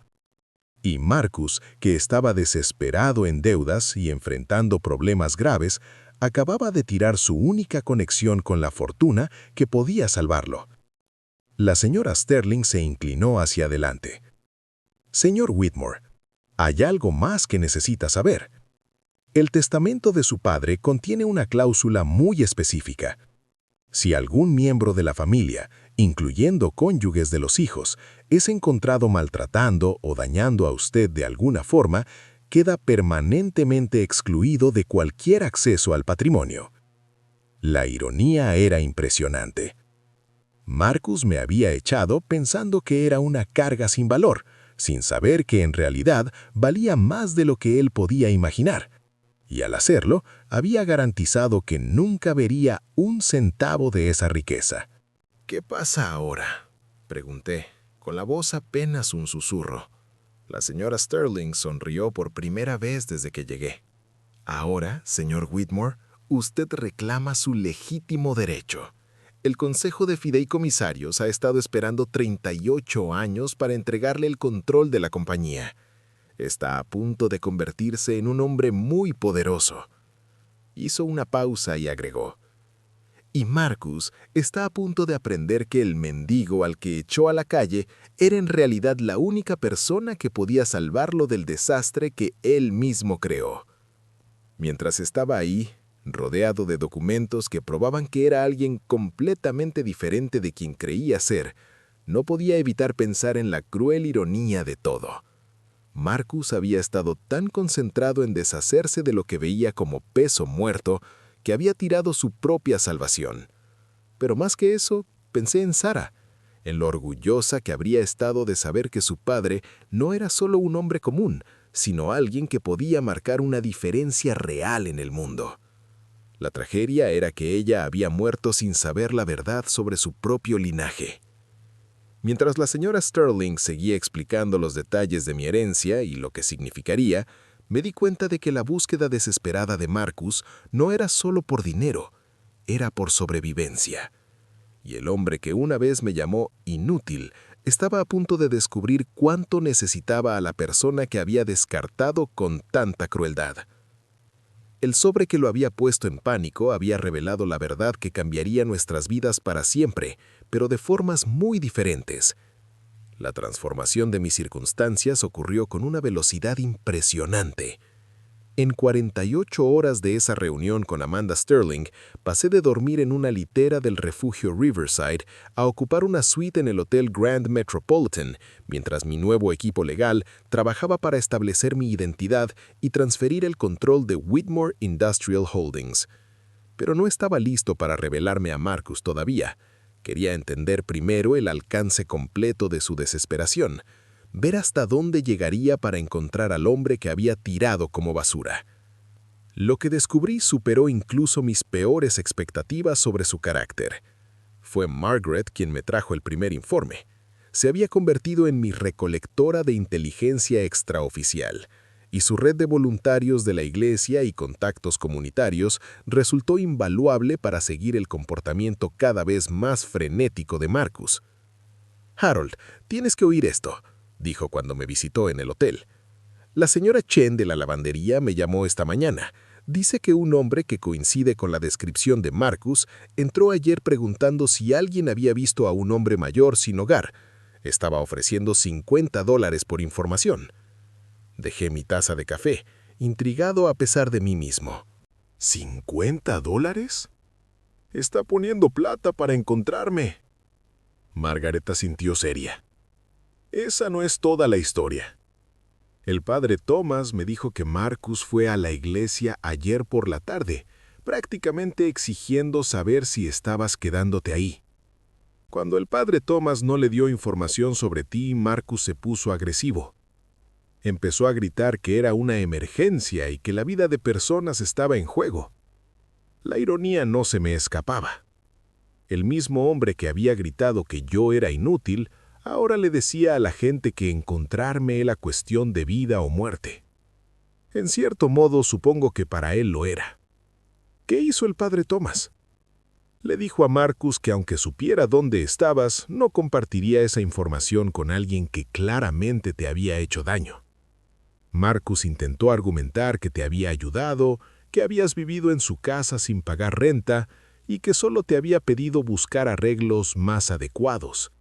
Y Marcus, que estaba desesperado en deudas y enfrentando problemas graves, acababa de tirar su única conexión con la fortuna que podía salvarlo. La señora Sterling se inclinó hacia adelante. Señor Whitmore, hay algo más que necesita saber. El testamento de su padre contiene una cláusula muy específica. Si algún miembro de la familia, incluyendo cónyuges de los hijos, es encontrado maltratando o dañando a usted de alguna forma, queda permanentemente excluido de cualquier acceso al patrimonio. La ironía era impresionante. Marcus me había echado pensando que era una carga sin valor, sin saber que en realidad valía más de lo que él podía imaginar. Y al hacerlo, había garantizado que nunca vería un centavo de esa riqueza. ¿Qué pasa ahora?, pregunté. con la voz apenas un susurro. La señora Sterling sonrió por primera vez desde que llegué. Ahora, señor Whitmore, usted reclama su legítimo derecho. El Consejo de Fideicomisarios ha estado esperando 38 años para entregarle el control de la compañía. Está a punto de convertirse en un hombre muy poderoso. Hizo una pausa y agregó: y Marcus está a punto de aprender que el mendigo al que echó a la calle era en realidad la única persona que podía salvarlo del desastre que él mismo creó. Mientras estaba ahí, rodeado de documentos que probaban que era alguien completamente diferente de quien creía ser, no podía evitar pensar en la cruel ironía de todo. Marcus había estado tan concentrado en deshacerse de lo que veía como peso muerto que había tirado su propia salvación. Pero más que eso, pensé en Sarah, en lo orgullosa que habría estado de saber que su padre no era solo un hombre común, sino alguien que podía marcar una diferencia real en el mundo. La tragedia era que ella había muerto sin saber la verdad sobre su propio linaje. Mientras la señora Sterling seguía explicando los detalles de mi herencia y lo que significaría, me di cuenta de que la búsqueda desesperada de Marcus no era solo por dinero, era por sobrevivencia. Y el hombre que una vez me llamó inútil estaba a punto de descubrir cuánto necesitaba a la persona que había descartado con tanta crueldad. El sobre que lo había puesto en pánico había revelado la verdad que cambiaría nuestras vidas para siempre, pero de formas muy diferentes. La transformación de mis circunstancias ocurrió con una velocidad impresionante. En 48 horas de esa reunión con Amanda Sterling, pasé de dormir en una litera del refugio Riverside a ocupar una suite en el Hotel Grand Metropolitan, mientras mi nuevo equipo legal trabajaba para establecer mi identidad y transferir el control de Whitmore Industrial Holdings. Pero no estaba listo para revelarme a Marcus todavía. Quería entender primero el alcance completo de su desesperación, ver hasta dónde llegaría para encontrar al hombre que había tirado como basura. Lo que descubrí superó incluso mis peores expectativas sobre su carácter. Fue Margaret quien me trajo el primer informe. Se había convertido en mi recolectora de inteligencia extraoficial, y su red de voluntarios de la iglesia y contactos comunitarios resultó invaluable para seguir el comportamiento cada vez más frenético de Marcus. «Harold, tienes que oír esto», dijo cuando me visitó en el hotel. «La señora Chen de la lavandería me llamó esta mañana. Dice que un hombre que coincide con la descripción de Marcus entró ayer preguntando si alguien había visto a un hombre mayor sin hogar. Estaba ofreciendo $50 por información». Dejé mi taza de café, intrigado a pesar de mí mismo. ¿$50? Está poniendo plata para encontrarme. Margareta sintió seria. Esa no es toda la historia. El padre Thomas me dijo que Marcus fue a la iglesia ayer por la tarde, prácticamente exigiendo saber si estabas quedándote ahí. Cuando el padre Thomas no le dio información sobre ti, Marcus se puso agresivo. Empezó a gritar que era una emergencia y que la vida de personas estaba en juego. La ironía no se me escapaba. El mismo hombre que había gritado que yo era inútil, ahora le decía a la gente que encontrarme era cuestión de vida o muerte. En cierto modo, supongo que para él lo era. ¿Qué hizo el padre Thomas? Le dijo a Marcus que aunque supiera dónde estabas, no compartiría esa información con alguien que claramente te había hecho daño. Marcus intentó argumentar que te había ayudado, que habías vivido en su casa sin pagar renta y que solo te había pedido buscar arreglos más adecuados.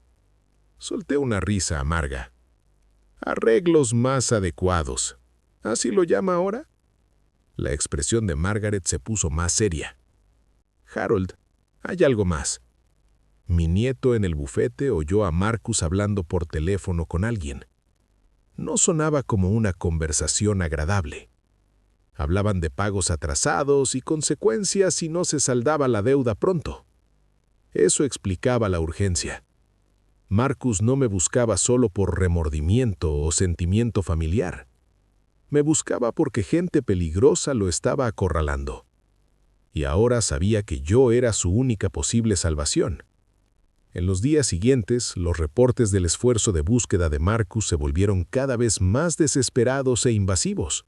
Solté una risa amarga. «Arreglos más adecuados. ¿Así lo llama ahora?» La expresión de Margaret se puso más seria. «Harold, hay algo más». Mi nieto en el bufete oyó a Marcus hablando por teléfono con alguien. No sonaba como una conversación agradable. Hablaban de pagos atrasados y consecuencias si no se saldaba la deuda pronto. Eso explicaba la urgencia. Marcus no me buscaba solo por remordimiento o sentimiento familiar. Me buscaba porque gente peligrosa lo estaba acorralando. Y ahora sabía que yo era su única posible salvación. En los días siguientes, los reportes del esfuerzo de búsqueda de Marcus se volvieron cada vez más desesperados e invasivos.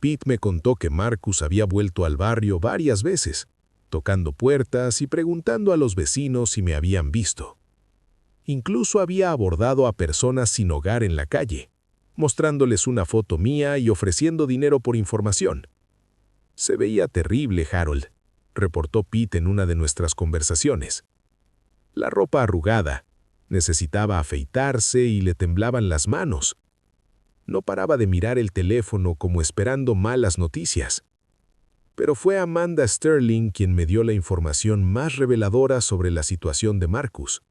Pete me contó que Marcus había vuelto al barrio varias veces, tocando puertas y preguntando a los vecinos si me habían visto. Incluso había abordado a personas sin hogar en la calle, mostrándoles una foto mía y ofreciendo dinero por información. «Se veía terrible, Harold», reportó Pete en una de nuestras conversaciones. La ropa arrugada, necesitaba afeitarse y le temblaban las manos. No paraba de mirar el teléfono como esperando malas noticias. Pero fue Amanda Sterling quien me dio la información más reveladora sobre la situación de Marcus.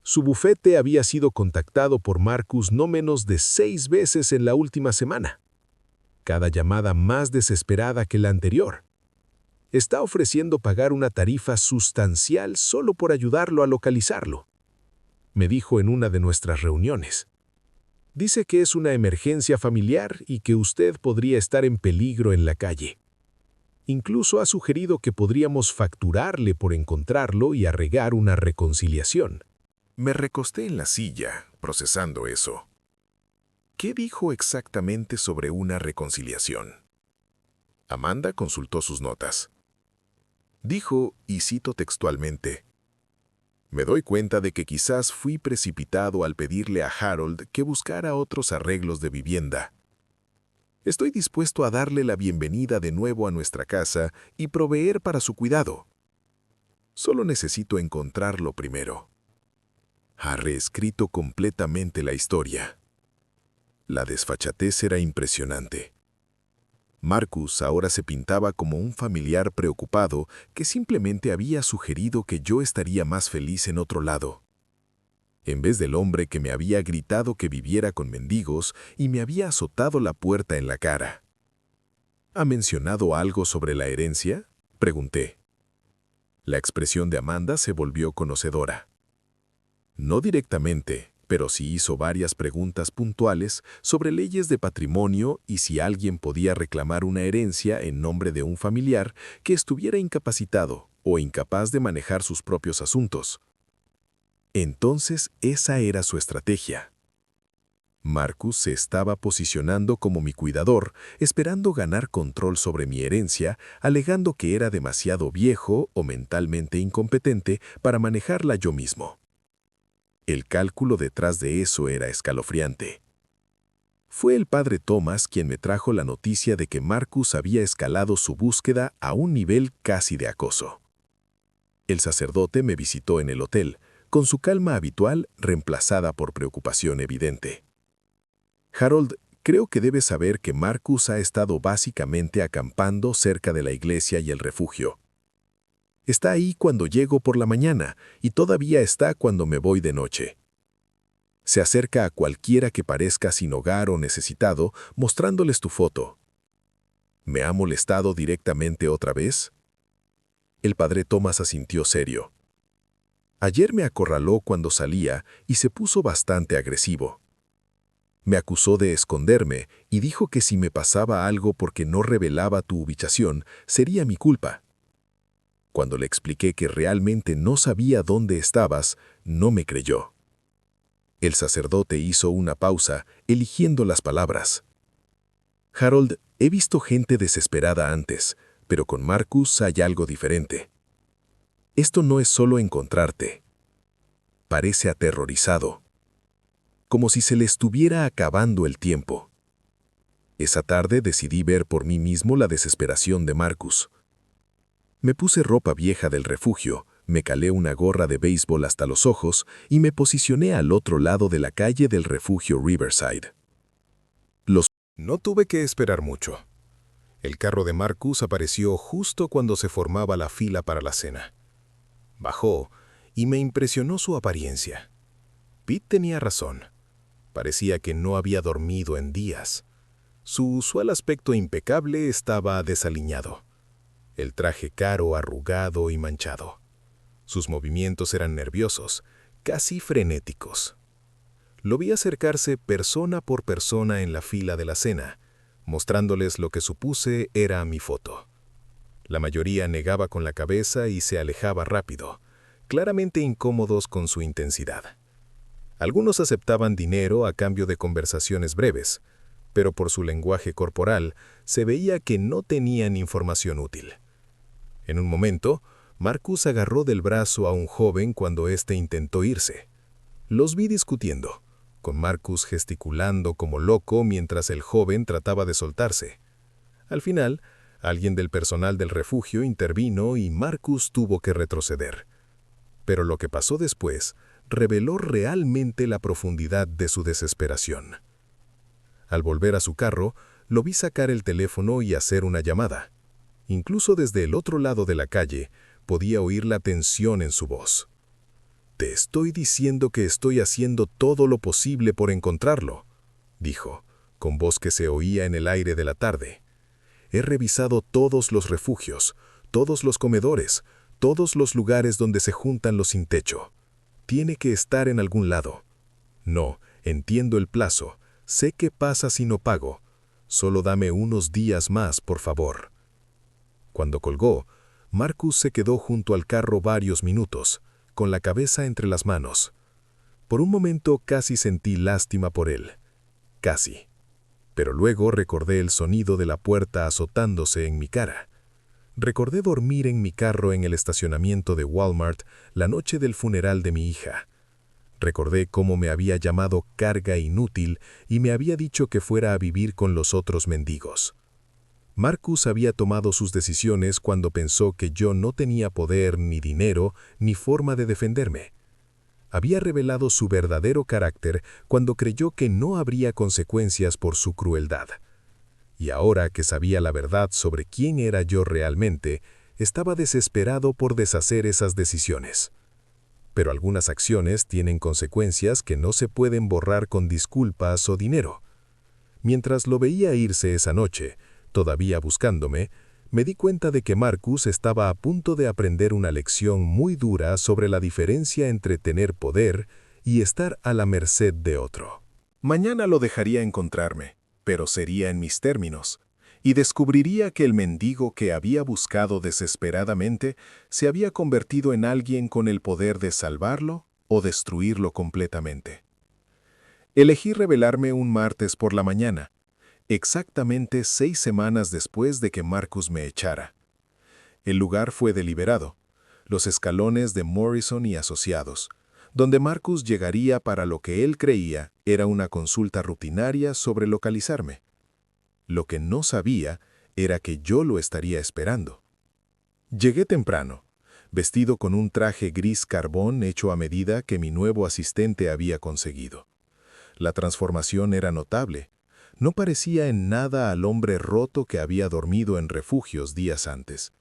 Su bufete había sido contactado por Marcus no menos de 6 veces en la última semana. Cada llamada más desesperada que la anterior. Está ofreciendo pagar una tarifa sustancial solo por ayudarlo a localizarlo, me dijo en una de nuestras reuniones. Dice que es una emergencia familiar y que usted podría estar en peligro en la calle. Incluso ha sugerido que podríamos facturarle por encontrarlo y arreglar una reconciliación. Me recosté en la silla, procesando eso. ¿Qué dijo exactamente sobre una reconciliación? Amanda consultó sus notas. Dijo, y cito textualmente, «Me doy cuenta de que quizás fui precipitado al pedirle a Harold que buscara otros arreglos de vivienda. Estoy dispuesto a darle la bienvenida de nuevo a nuestra casa y proveer para su cuidado. Solo necesito encontrarlo primero». Ha reescrito completamente la historia. La desfachatez era impresionante. Marcus ahora se pintaba como un familiar preocupado que simplemente había sugerido que yo estaría más feliz en otro lado. En vez del hombre que me había gritado que viviera con mendigos y me había azotado la puerta en la cara. ¿Ha mencionado algo sobre la herencia?, pregunté. La expresión de Amanda se volvió conocedora. No directamente, pero sí hizo varias preguntas puntuales sobre leyes de patrimonio y si alguien podía reclamar una herencia en nombre de un familiar que estuviera incapacitado o incapaz de manejar sus propios asuntos. Entonces, esa era su estrategia. Marcus se estaba posicionando como mi cuidador, esperando ganar control sobre mi herencia, alegando que era demasiado viejo o mentalmente incompetente para manejarla yo mismo. El cálculo detrás de eso era escalofriante. Fue el padre Thomas quien me trajo la noticia de que Marcus había escalado su búsqueda a un nivel casi de acoso. El sacerdote me visitó en el hotel, con su calma habitual reemplazada por preocupación evidente. «Harold, creo que debes saber que Marcus ha estado básicamente acampando cerca de la iglesia y el refugio. Está ahí cuando llego por la mañana y todavía está cuando me voy de noche. Se acerca a cualquiera que parezca sin hogar o necesitado, mostrándoles tu foto. ¿Me ha molestado directamente otra vez?». El padre Thomas asintió serio. «Ayer me acorraló cuando salía y se puso bastante agresivo. Me acusó de esconderme y dijo que si me pasaba algo porque no revelaba tu ubicación, sería mi culpa. Cuando le expliqué que realmente no sabía dónde estabas, no me creyó». El sacerdote hizo una pausa, eligiendo las palabras. «Harold, he visto gente desesperada antes, pero con Marcus hay algo diferente. Esto no es solo encontrarte. Parece aterrorizado. Como si se le estuviera acabando el tiempo. Esa tarde decidí ver por mí mismo la desesperación de Marcus. Me puse ropa vieja del refugio, me calé una gorra de béisbol hasta los ojos y me posicioné al otro lado de la calle del refugio Riverside. No tuve que esperar mucho. El carro de Marcus apareció justo cuando se formaba la fila para la cena. Bajó y me impresionó su apariencia. Pete tenía razón. Parecía que no había dormido en días. Su usual aspecto impecable estaba desaliñado. El traje caro, arrugado y manchado. Sus movimientos eran nerviosos, casi frenéticos. Lo vi acercarse persona por persona en la fila de la cena, mostrándoles lo que supuse era mi foto. La mayoría negaba con la cabeza y se alejaba rápido, claramente incómodos con su intensidad. Algunos aceptaban dinero a cambio de conversaciones breves, pero por su lenguaje corporal se veía que no tenían información útil. En un momento, Marcus agarró del brazo a un joven cuando éste intentó irse. Los vi discutiendo, con Marcus gesticulando como loco mientras el joven trataba de soltarse. Al final, alguien del personal del refugio intervino y Marcus tuvo que retroceder. Pero lo que pasó después reveló realmente la profundidad de su desesperación. Al volver a su carro, lo vi sacar el teléfono y hacer una llamada. Incluso desde el otro lado de la calle, podía oír la tensión en su voz. «Te estoy diciendo que estoy haciendo todo lo posible por encontrarlo», dijo, con voz que se oía en el aire de la tarde. «He revisado todos los refugios, todos los comedores, todos los lugares donde se juntan los sin techo. Tiene que estar en algún lado. No, entiendo el plazo. Sé qué pasa si no pago. Solo dame unos días más, por favor». Cuando colgó, Marcus se quedó junto al carro varios minutos, con la cabeza entre las manos. Por un momento casi sentí lástima por él. Casi. Pero luego recordé el sonido de la puerta azotándose en mi cara. Recordé dormir en mi carro en el estacionamiento de Walmart la noche del funeral de mi hija. Recordé cómo me había llamado carga inútil y me había dicho que fuera a vivir con los otros mendigos. Marcus había tomado sus decisiones cuando pensó que yo no tenía poder, ni dinero, ni forma de defenderme. Había revelado su verdadero carácter cuando creyó que no habría consecuencias por su crueldad. Y ahora que sabía la verdad sobre quién era yo realmente, estaba desesperado por deshacer esas decisiones. Pero algunas acciones tienen consecuencias que no se pueden borrar con disculpas o dinero. Mientras lo veía irse esa noche, todavía buscándome, me di cuenta de que Marcus estaba a punto de aprender una lección muy dura sobre la diferencia entre tener poder y estar a la merced de otro. Mañana lo dejaría encontrarme, pero sería en mis términos, y descubriría que el mendigo que había buscado desesperadamente se había convertido en alguien con el poder de salvarlo o destruirlo completamente. Elegí revelarme un martes por la mañana, exactamente 6 semanas después de que Marcus me echara. El lugar fue deliberado, los escalones de Morrison y Asociados, donde Marcus llegaría para lo que él creía era una consulta rutinaria sobre localizarme. Lo que no sabía era que yo lo estaría esperando. Llegué temprano, vestido con un traje gris carbón hecho a medida que mi nuevo asistente había conseguido. La transformación era notable. No parecía en nada al hombre roto que había dormido en refugios días antes.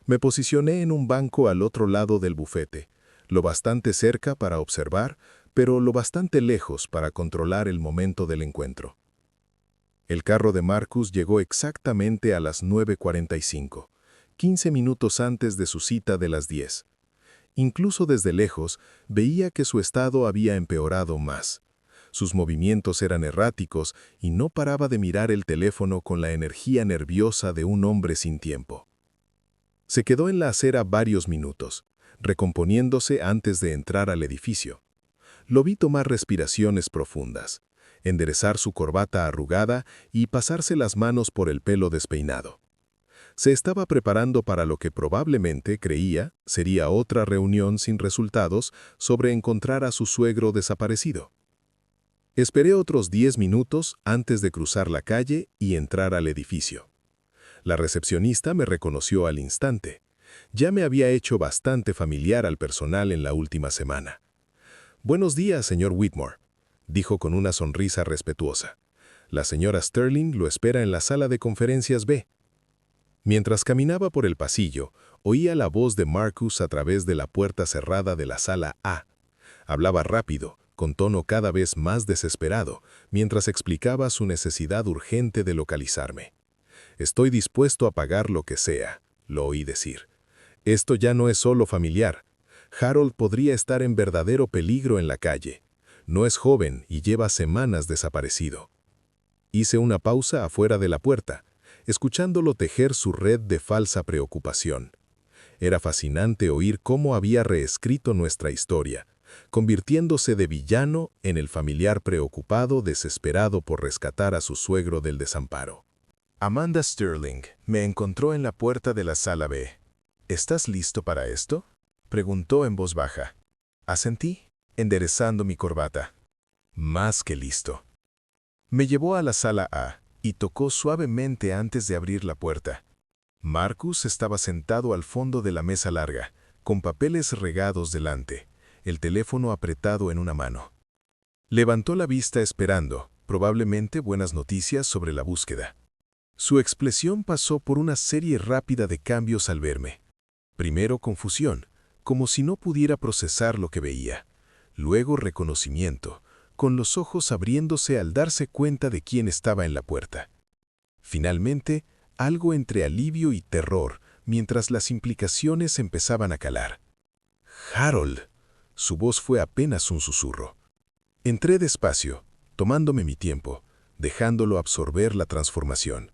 Me posicioné en un banco al otro lado del bufete, lo bastante cerca para observar, pero lo bastante lejos para controlar el momento del encuentro. El carro de Marcus llegó exactamente a las 9:45, 15 minutos antes de su cita de las 10. Incluso desde lejos veía que su estado había empeorado más. Sus movimientos eran erráticos y no paraba de mirar el teléfono con la energía nerviosa de un hombre sin tiempo. Se quedó en la acera varios minutos, recomponiéndose antes de entrar al edificio. Lo vi tomar respiraciones profundas, enderezar su corbata arrugada y pasarse las manos por el pelo despeinado. Se estaba preparando para lo que probablemente creía sería otra reunión sin resultados sobre encontrar a su suegro desaparecido. Esperé otros 10 minutos antes de cruzar la calle y entrar al edificio. La recepcionista me reconoció al instante. Ya me había hecho bastante familiar al personal en la última semana. «Buenos días, señor Whitmore», dijo con una sonrisa respetuosa. «La señora Sterling lo espera en la sala de conferencias B». Mientras caminaba por el pasillo, oía la voz de Marcus a través de la puerta cerrada de la sala A. Hablaba rápido, con tono cada vez más desesperado, mientras explicaba su necesidad urgente de localizarme. «Estoy dispuesto a pagar lo que sea», lo oí decir. «Esto ya no es solo familiar. Harold podría estar en verdadero peligro en la calle. No es joven y lleva semanas desaparecido». Hice una pausa afuera de la puerta, escuchándolo tejer su red de falsa preocupación. Era fascinante oír cómo había reescrito nuestra historia, convirtiéndose de villano en el familiar preocupado, desesperado por rescatar a su suegro del desamparo. Amanda Sterling me encontró en la puerta de la sala B. ¿Estás listo para esto?, preguntó en voz baja. Asentí, enderezando mi corbata. Más que listo. Me llevó a la sala A y tocó suavemente antes de abrir la puerta. Marcus estaba sentado al fondo de la mesa larga, con papeles regados delante, el teléfono apretado en una mano. Levantó la vista esperando, probablemente buenas noticias sobre la búsqueda. Su expresión pasó por una serie rápida de cambios al verme. Primero confusión, como si no pudiera procesar lo que veía. Luego reconocimiento, con los ojos abriéndose al darse cuenta de quién estaba en la puerta. Finalmente, algo entre alivio y terror, mientras las implicaciones empezaban a calar. «Harold», su voz fue apenas un susurro. Entré despacio, tomándome mi tiempo, dejándolo absorber la transformación.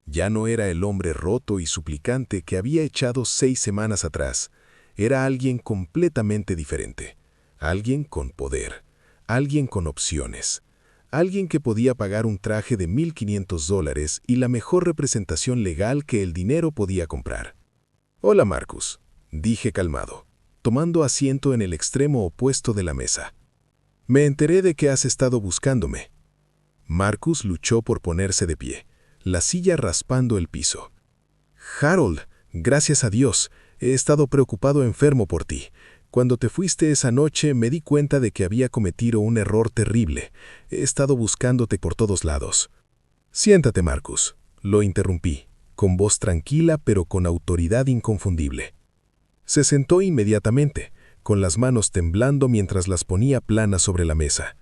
Ya no era el hombre roto y suplicante que había echado 6 semanas atrás. Era alguien completamente diferente. Alguien con poder. Alguien con opciones. Alguien que podía pagar un traje de $1,500 y la mejor representación legal que el dinero podía comprar. «Hola, Marcus», dije calmado, tomando asiento en el extremo opuesto de la mesa. «Me enteré de que has estado buscándome». Marcus luchó por ponerse de pie, la silla raspando el piso. «Harold, gracias a Dios, he estado preocupado enfermo por ti. Cuando te fuiste esa noche me di cuenta de que había cometido un error terrible. He estado buscándote por todos lados». «Siéntate, Marcus», lo interrumpí, con voz tranquila pero con autoridad inconfundible. Se sentó inmediatamente, con las manos temblando mientras las ponía planas sobre la mesa.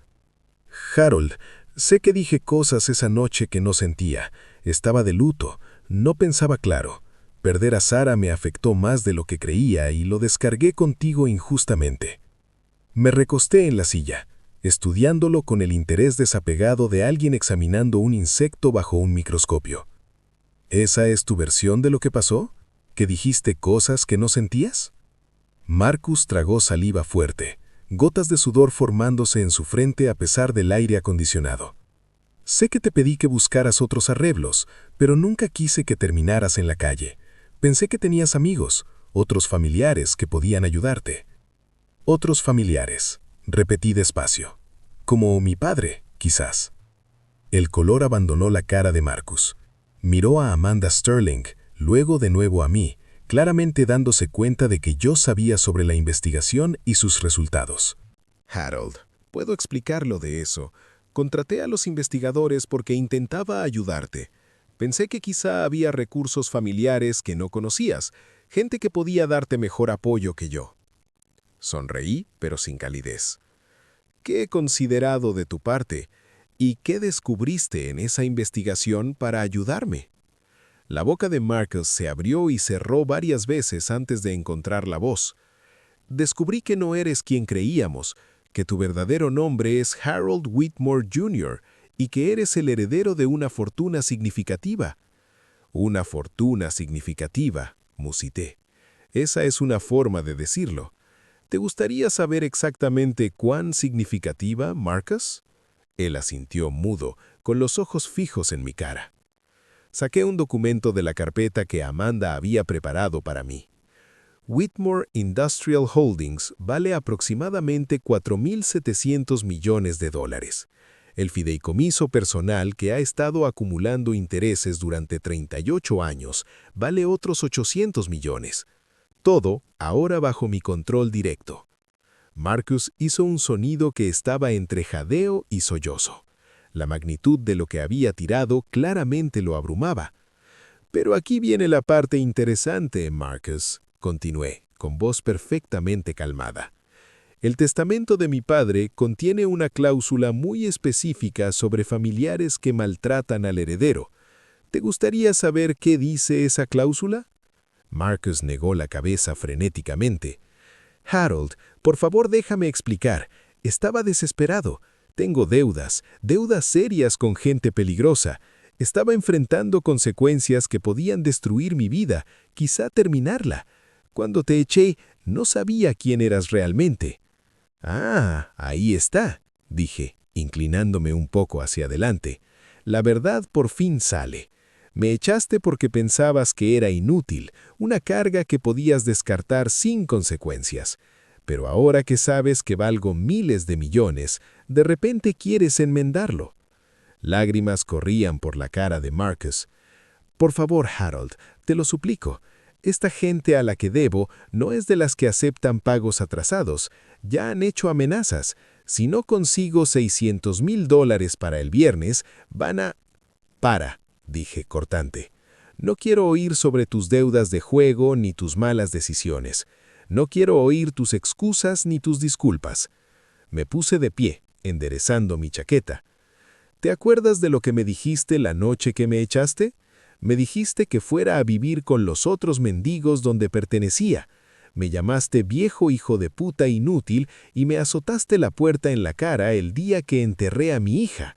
«Harold, sé que dije cosas esa noche que no sentía. Estaba de luto, no pensaba claro. Perder a Sara me afectó más de lo que creía y lo descargué contigo injustamente». Me recosté en la silla, estudiándolo con el interés desapegado de alguien examinando un insecto bajo un microscopio. «¿Esa es tu versión de lo que pasó? ¿Que dijiste cosas que no sentías?» Marcus tragó saliva fuerte, gotas de sudor formándose en su frente a pesar del aire acondicionado. «Sé que te pedí que buscaras otros arreglos, pero nunca quise que terminaras en la calle. Pensé que tenías amigos, otros familiares que podían ayudarte». «Otros familiares», repetí despacio. «Como mi padre, quizás». El color abandonó la cara de Marcus. Miró a Amanda Sterling, luego de nuevo a mí, claramente dándose cuenta de que yo sabía sobre la investigación y sus resultados. «Harold, puedo explicar lo de eso. Contraté a los investigadores porque intentaba ayudarte. Pensé que quizá había recursos familiares que no conocías, gente que podía darte mejor apoyo que yo». Sonreí, pero sin calidez. «¿Qué he considerado de tu parte? ¿Y qué descubriste en esa investigación para ayudarme?» La boca de Marcus se abrió y cerró varias veces antes de encontrar la voz. «Descubrí que no eres quien creíamos, que tu verdadero nombre es Harold Whitmore Jr., y que eres el heredero de una fortuna significativa». «Una fortuna significativa», musité. «Esa es una forma de decirlo. ¿Te gustaría saber exactamente cuán significativa, Marcus?» Él asintió mudo, con los ojos fijos en mi cara. Saqué un documento de la carpeta que Amanda había preparado para mí. «Whitmore Industrial Holdings vale aproximadamente $4,700 millones. El fideicomiso personal que ha estado acumulando intereses durante 38 años vale otros 800 millones. Todo ahora bajo mi control directo». Marcus hizo un sonido que estaba entre jadeo y sollozo. La magnitud de lo que había tirado claramente lo abrumaba. «Pero aquí viene la parte interesante, Marcus», continué, con voz perfectamente calmada. «El testamento de mi padre contiene una cláusula muy específica sobre familiares que maltratan al heredero. ¿Te gustaría saber qué dice esa cláusula?» Marcus negó la cabeza frenéticamente. «Harold, por favor déjame explicar. Estaba desesperado. Tengo deudas serias con gente peligrosa. Estaba enfrentando consecuencias que podían destruir mi vida, quizá terminarla. Cuando te eché, no sabía quién eras realmente. Ah, ahí está, dije, inclinándome un poco hacia adelante. La verdad por fin sale. Me echaste porque pensabas que era inútil, una carga que podías descartar sin consecuencias. Pero ahora que sabes que valgo miles de millones, de repente quieres enmendarlo. Lágrimas corrían por la cara de Marcus. Por favor, Harold, te lo suplico. Esta gente a la que debo no es de las que aceptan pagos atrasados. Ya han hecho amenazas. Si no consigo $600,000 para el viernes, van a... Para, dije cortante. No quiero oír sobre tus deudas de juego ni tus malas decisiones. No quiero oír tus excusas ni tus disculpas. Me puse de pie, enderezando mi chaqueta. ¿Te acuerdas de lo que me dijiste la noche que me echaste? Me dijiste que fuera a vivir con los otros mendigos donde pertenecía. Me llamaste viejo hijo de puta inútil y me azotaste la puerta en la cara el día que enterré a mi hija.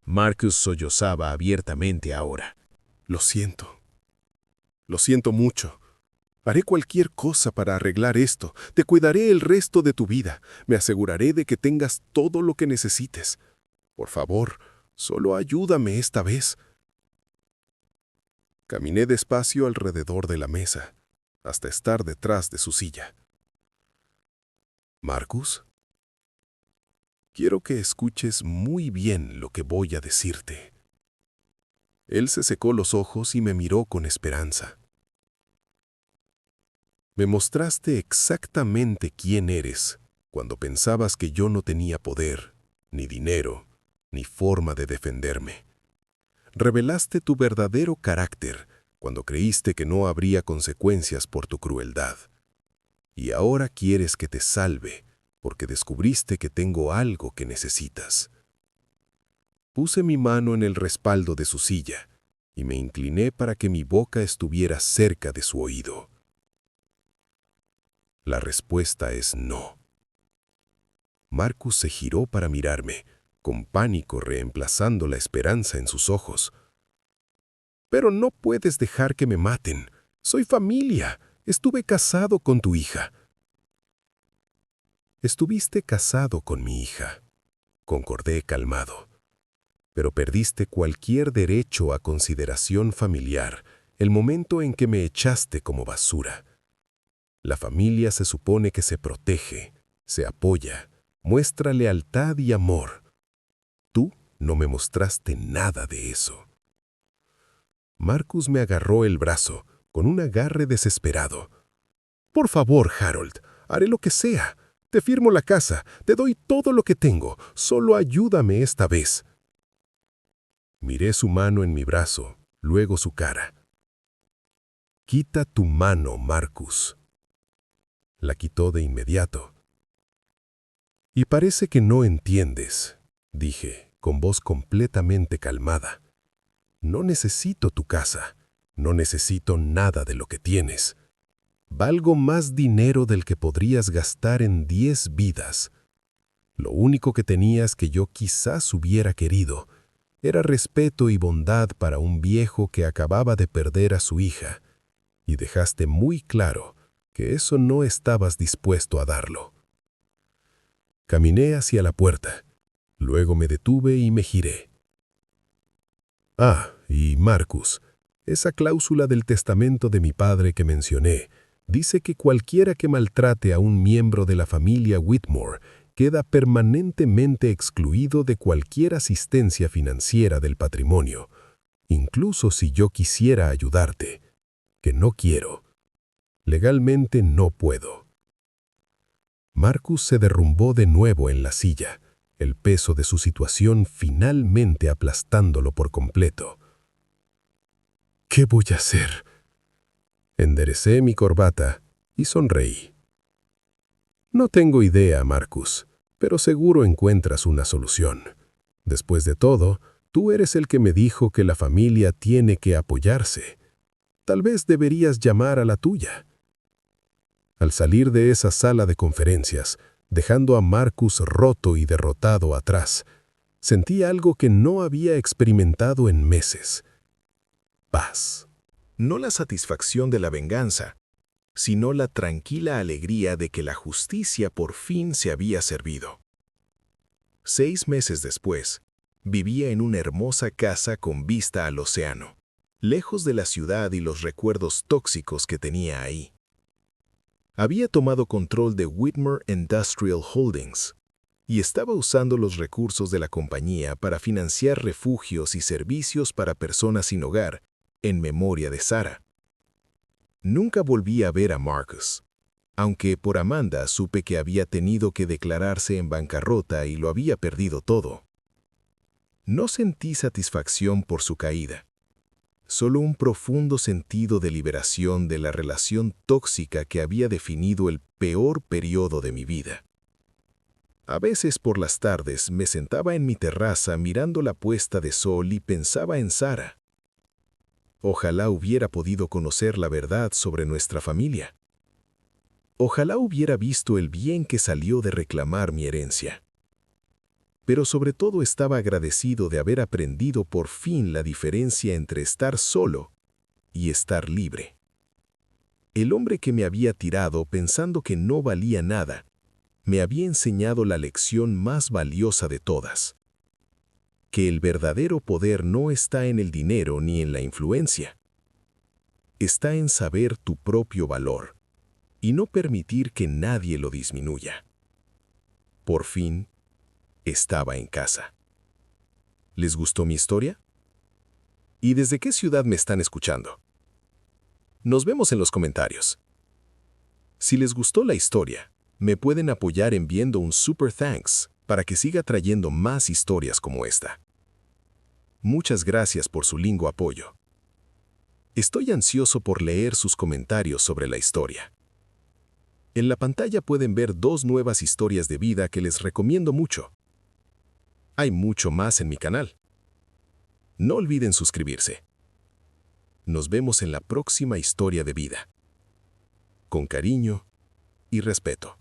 Marcus sollozaba abiertamente ahora. Lo siento. Lo siento mucho. Haré cualquier cosa para arreglar esto. Te cuidaré el resto de tu vida. Me aseguraré de que tengas todo lo que necesites. Por favor, solo ayúdame esta vez. Caminé despacio alrededor de la mesa, hasta estar detrás de su silla. Marcus, quiero que escuches muy bien lo que voy a decirte. Él se secó los ojos y me miró con esperanza. Me mostraste exactamente quién eres cuando pensabas que yo no tenía poder, ni dinero, ni forma de defenderme. Revelaste tu verdadero carácter cuando creíste que no habría consecuencias por tu crueldad. Y ahora quieres que te salve porque descubriste que tengo algo que necesitas. Puse mi mano en el respaldo de su silla y me incliné para que mi boca estuviera cerca de su oído. La respuesta es no. Marcus se giró para mirarme, con pánico reemplazando la esperanza en sus ojos. Pero no puedes dejar que me maten. Soy familia. Estuve casado con tu hija. Estuviste casado con mi hija, concordé calmado. Pero perdiste cualquier derecho a consideración familiar el momento en que me echaste como basura. La familia se supone que se protege, se apoya, muestra lealtad y amor. Tú no me mostraste nada de eso. Marcus me agarró el brazo, con un agarre desesperado. Por favor, Harold, haré lo que sea. Te firmo la casa, te doy todo lo que tengo, solo ayúdame esta vez. Miré su mano en mi brazo, luego su cara. Quita tu mano, Marcus. La quitó de inmediato. Y parece que no entiendes, dije, con voz completamente calmada. No necesito tu casa, no necesito nada de lo que tienes. Valgo más dinero del que podrías gastar en 10 vidas. Lo único que tenías que yo quizás hubiera querido era respeto y bondad para un viejo que acababa de perder a su hija, y dejaste muy claro que eso no estabas dispuesto a darlo. Caminé hacia la puerta, luego me detuve y me giré. Ah, y Marcus, esa cláusula del testamento de mi padre que mencioné, dice que cualquiera que maltrate a un miembro de la familia Whitmore queda permanentemente excluido de cualquier asistencia financiera del patrimonio, incluso si yo quisiera ayudarte, que no quiero. Legalmente no puedo. Marcus se derrumbó de nuevo en la silla, el peso de su situación finalmente aplastándolo por completo. ¿Qué voy a hacer? Enderecé mi corbata y sonreí. No tengo idea, Marcus, pero seguro encuentras una solución. Después de todo, tú eres el que me dijo que la familia tiene que apoyarse. Tal vez deberías llamar a la tuya. Al salir de esa sala de conferencias, dejando a Marcus roto y derrotado atrás, sentí algo que no había experimentado en meses. Paz. No la satisfacción de la venganza, sino la tranquila alegría de que la justicia por fin se había servido. 6 meses después, vivía en una hermosa casa con vista al océano, lejos de la ciudad y los recuerdos tóxicos que tenía ahí. Había tomado control de Whitmer Industrial Holdings y estaba usando los recursos de la compañía para financiar refugios y servicios para personas sin hogar, en memoria de Sarah. Nunca volví a ver a Marcus, aunque por Amanda supe que había tenido que declararse en bancarrota y lo había perdido todo. No sentí satisfacción por su caída, solo un profundo sentido de liberación de la relación tóxica que había definido el peor periodo de mi vida. A veces por las tardes me sentaba en mi terraza mirando la puesta de sol y pensaba en Sarah. Ojalá hubiera podido conocer la verdad sobre nuestra familia. Ojalá hubiera visto el bien que salió de reclamar mi herencia. Pero sobre todo estaba agradecido de haber aprendido por fin la diferencia entre estar solo y estar libre. El hombre que me había tirado pensando que no valía nada, me había enseñado la lección más valiosa de todas: que el verdadero poder no está en el dinero ni en la influencia. Está en saber tu propio valor y no permitir que nadie lo disminuya. Por fin, estaba en casa. ¿Les gustó mi historia? ¿Y desde qué ciudad me están escuchando? Nos vemos en los comentarios. Si les gustó la historia, me pueden apoyar enviando un super thanks para que siga trayendo más historias como esta. Muchas gracias por su lindo apoyo. Estoy ansioso por leer sus comentarios sobre la historia. En la pantalla pueden ver 2 nuevas historias de vida que les recomiendo mucho. Hay mucho más en mi canal. No olviden suscribirse. Nos vemos en la próxima historia de vida. Con cariño y respeto.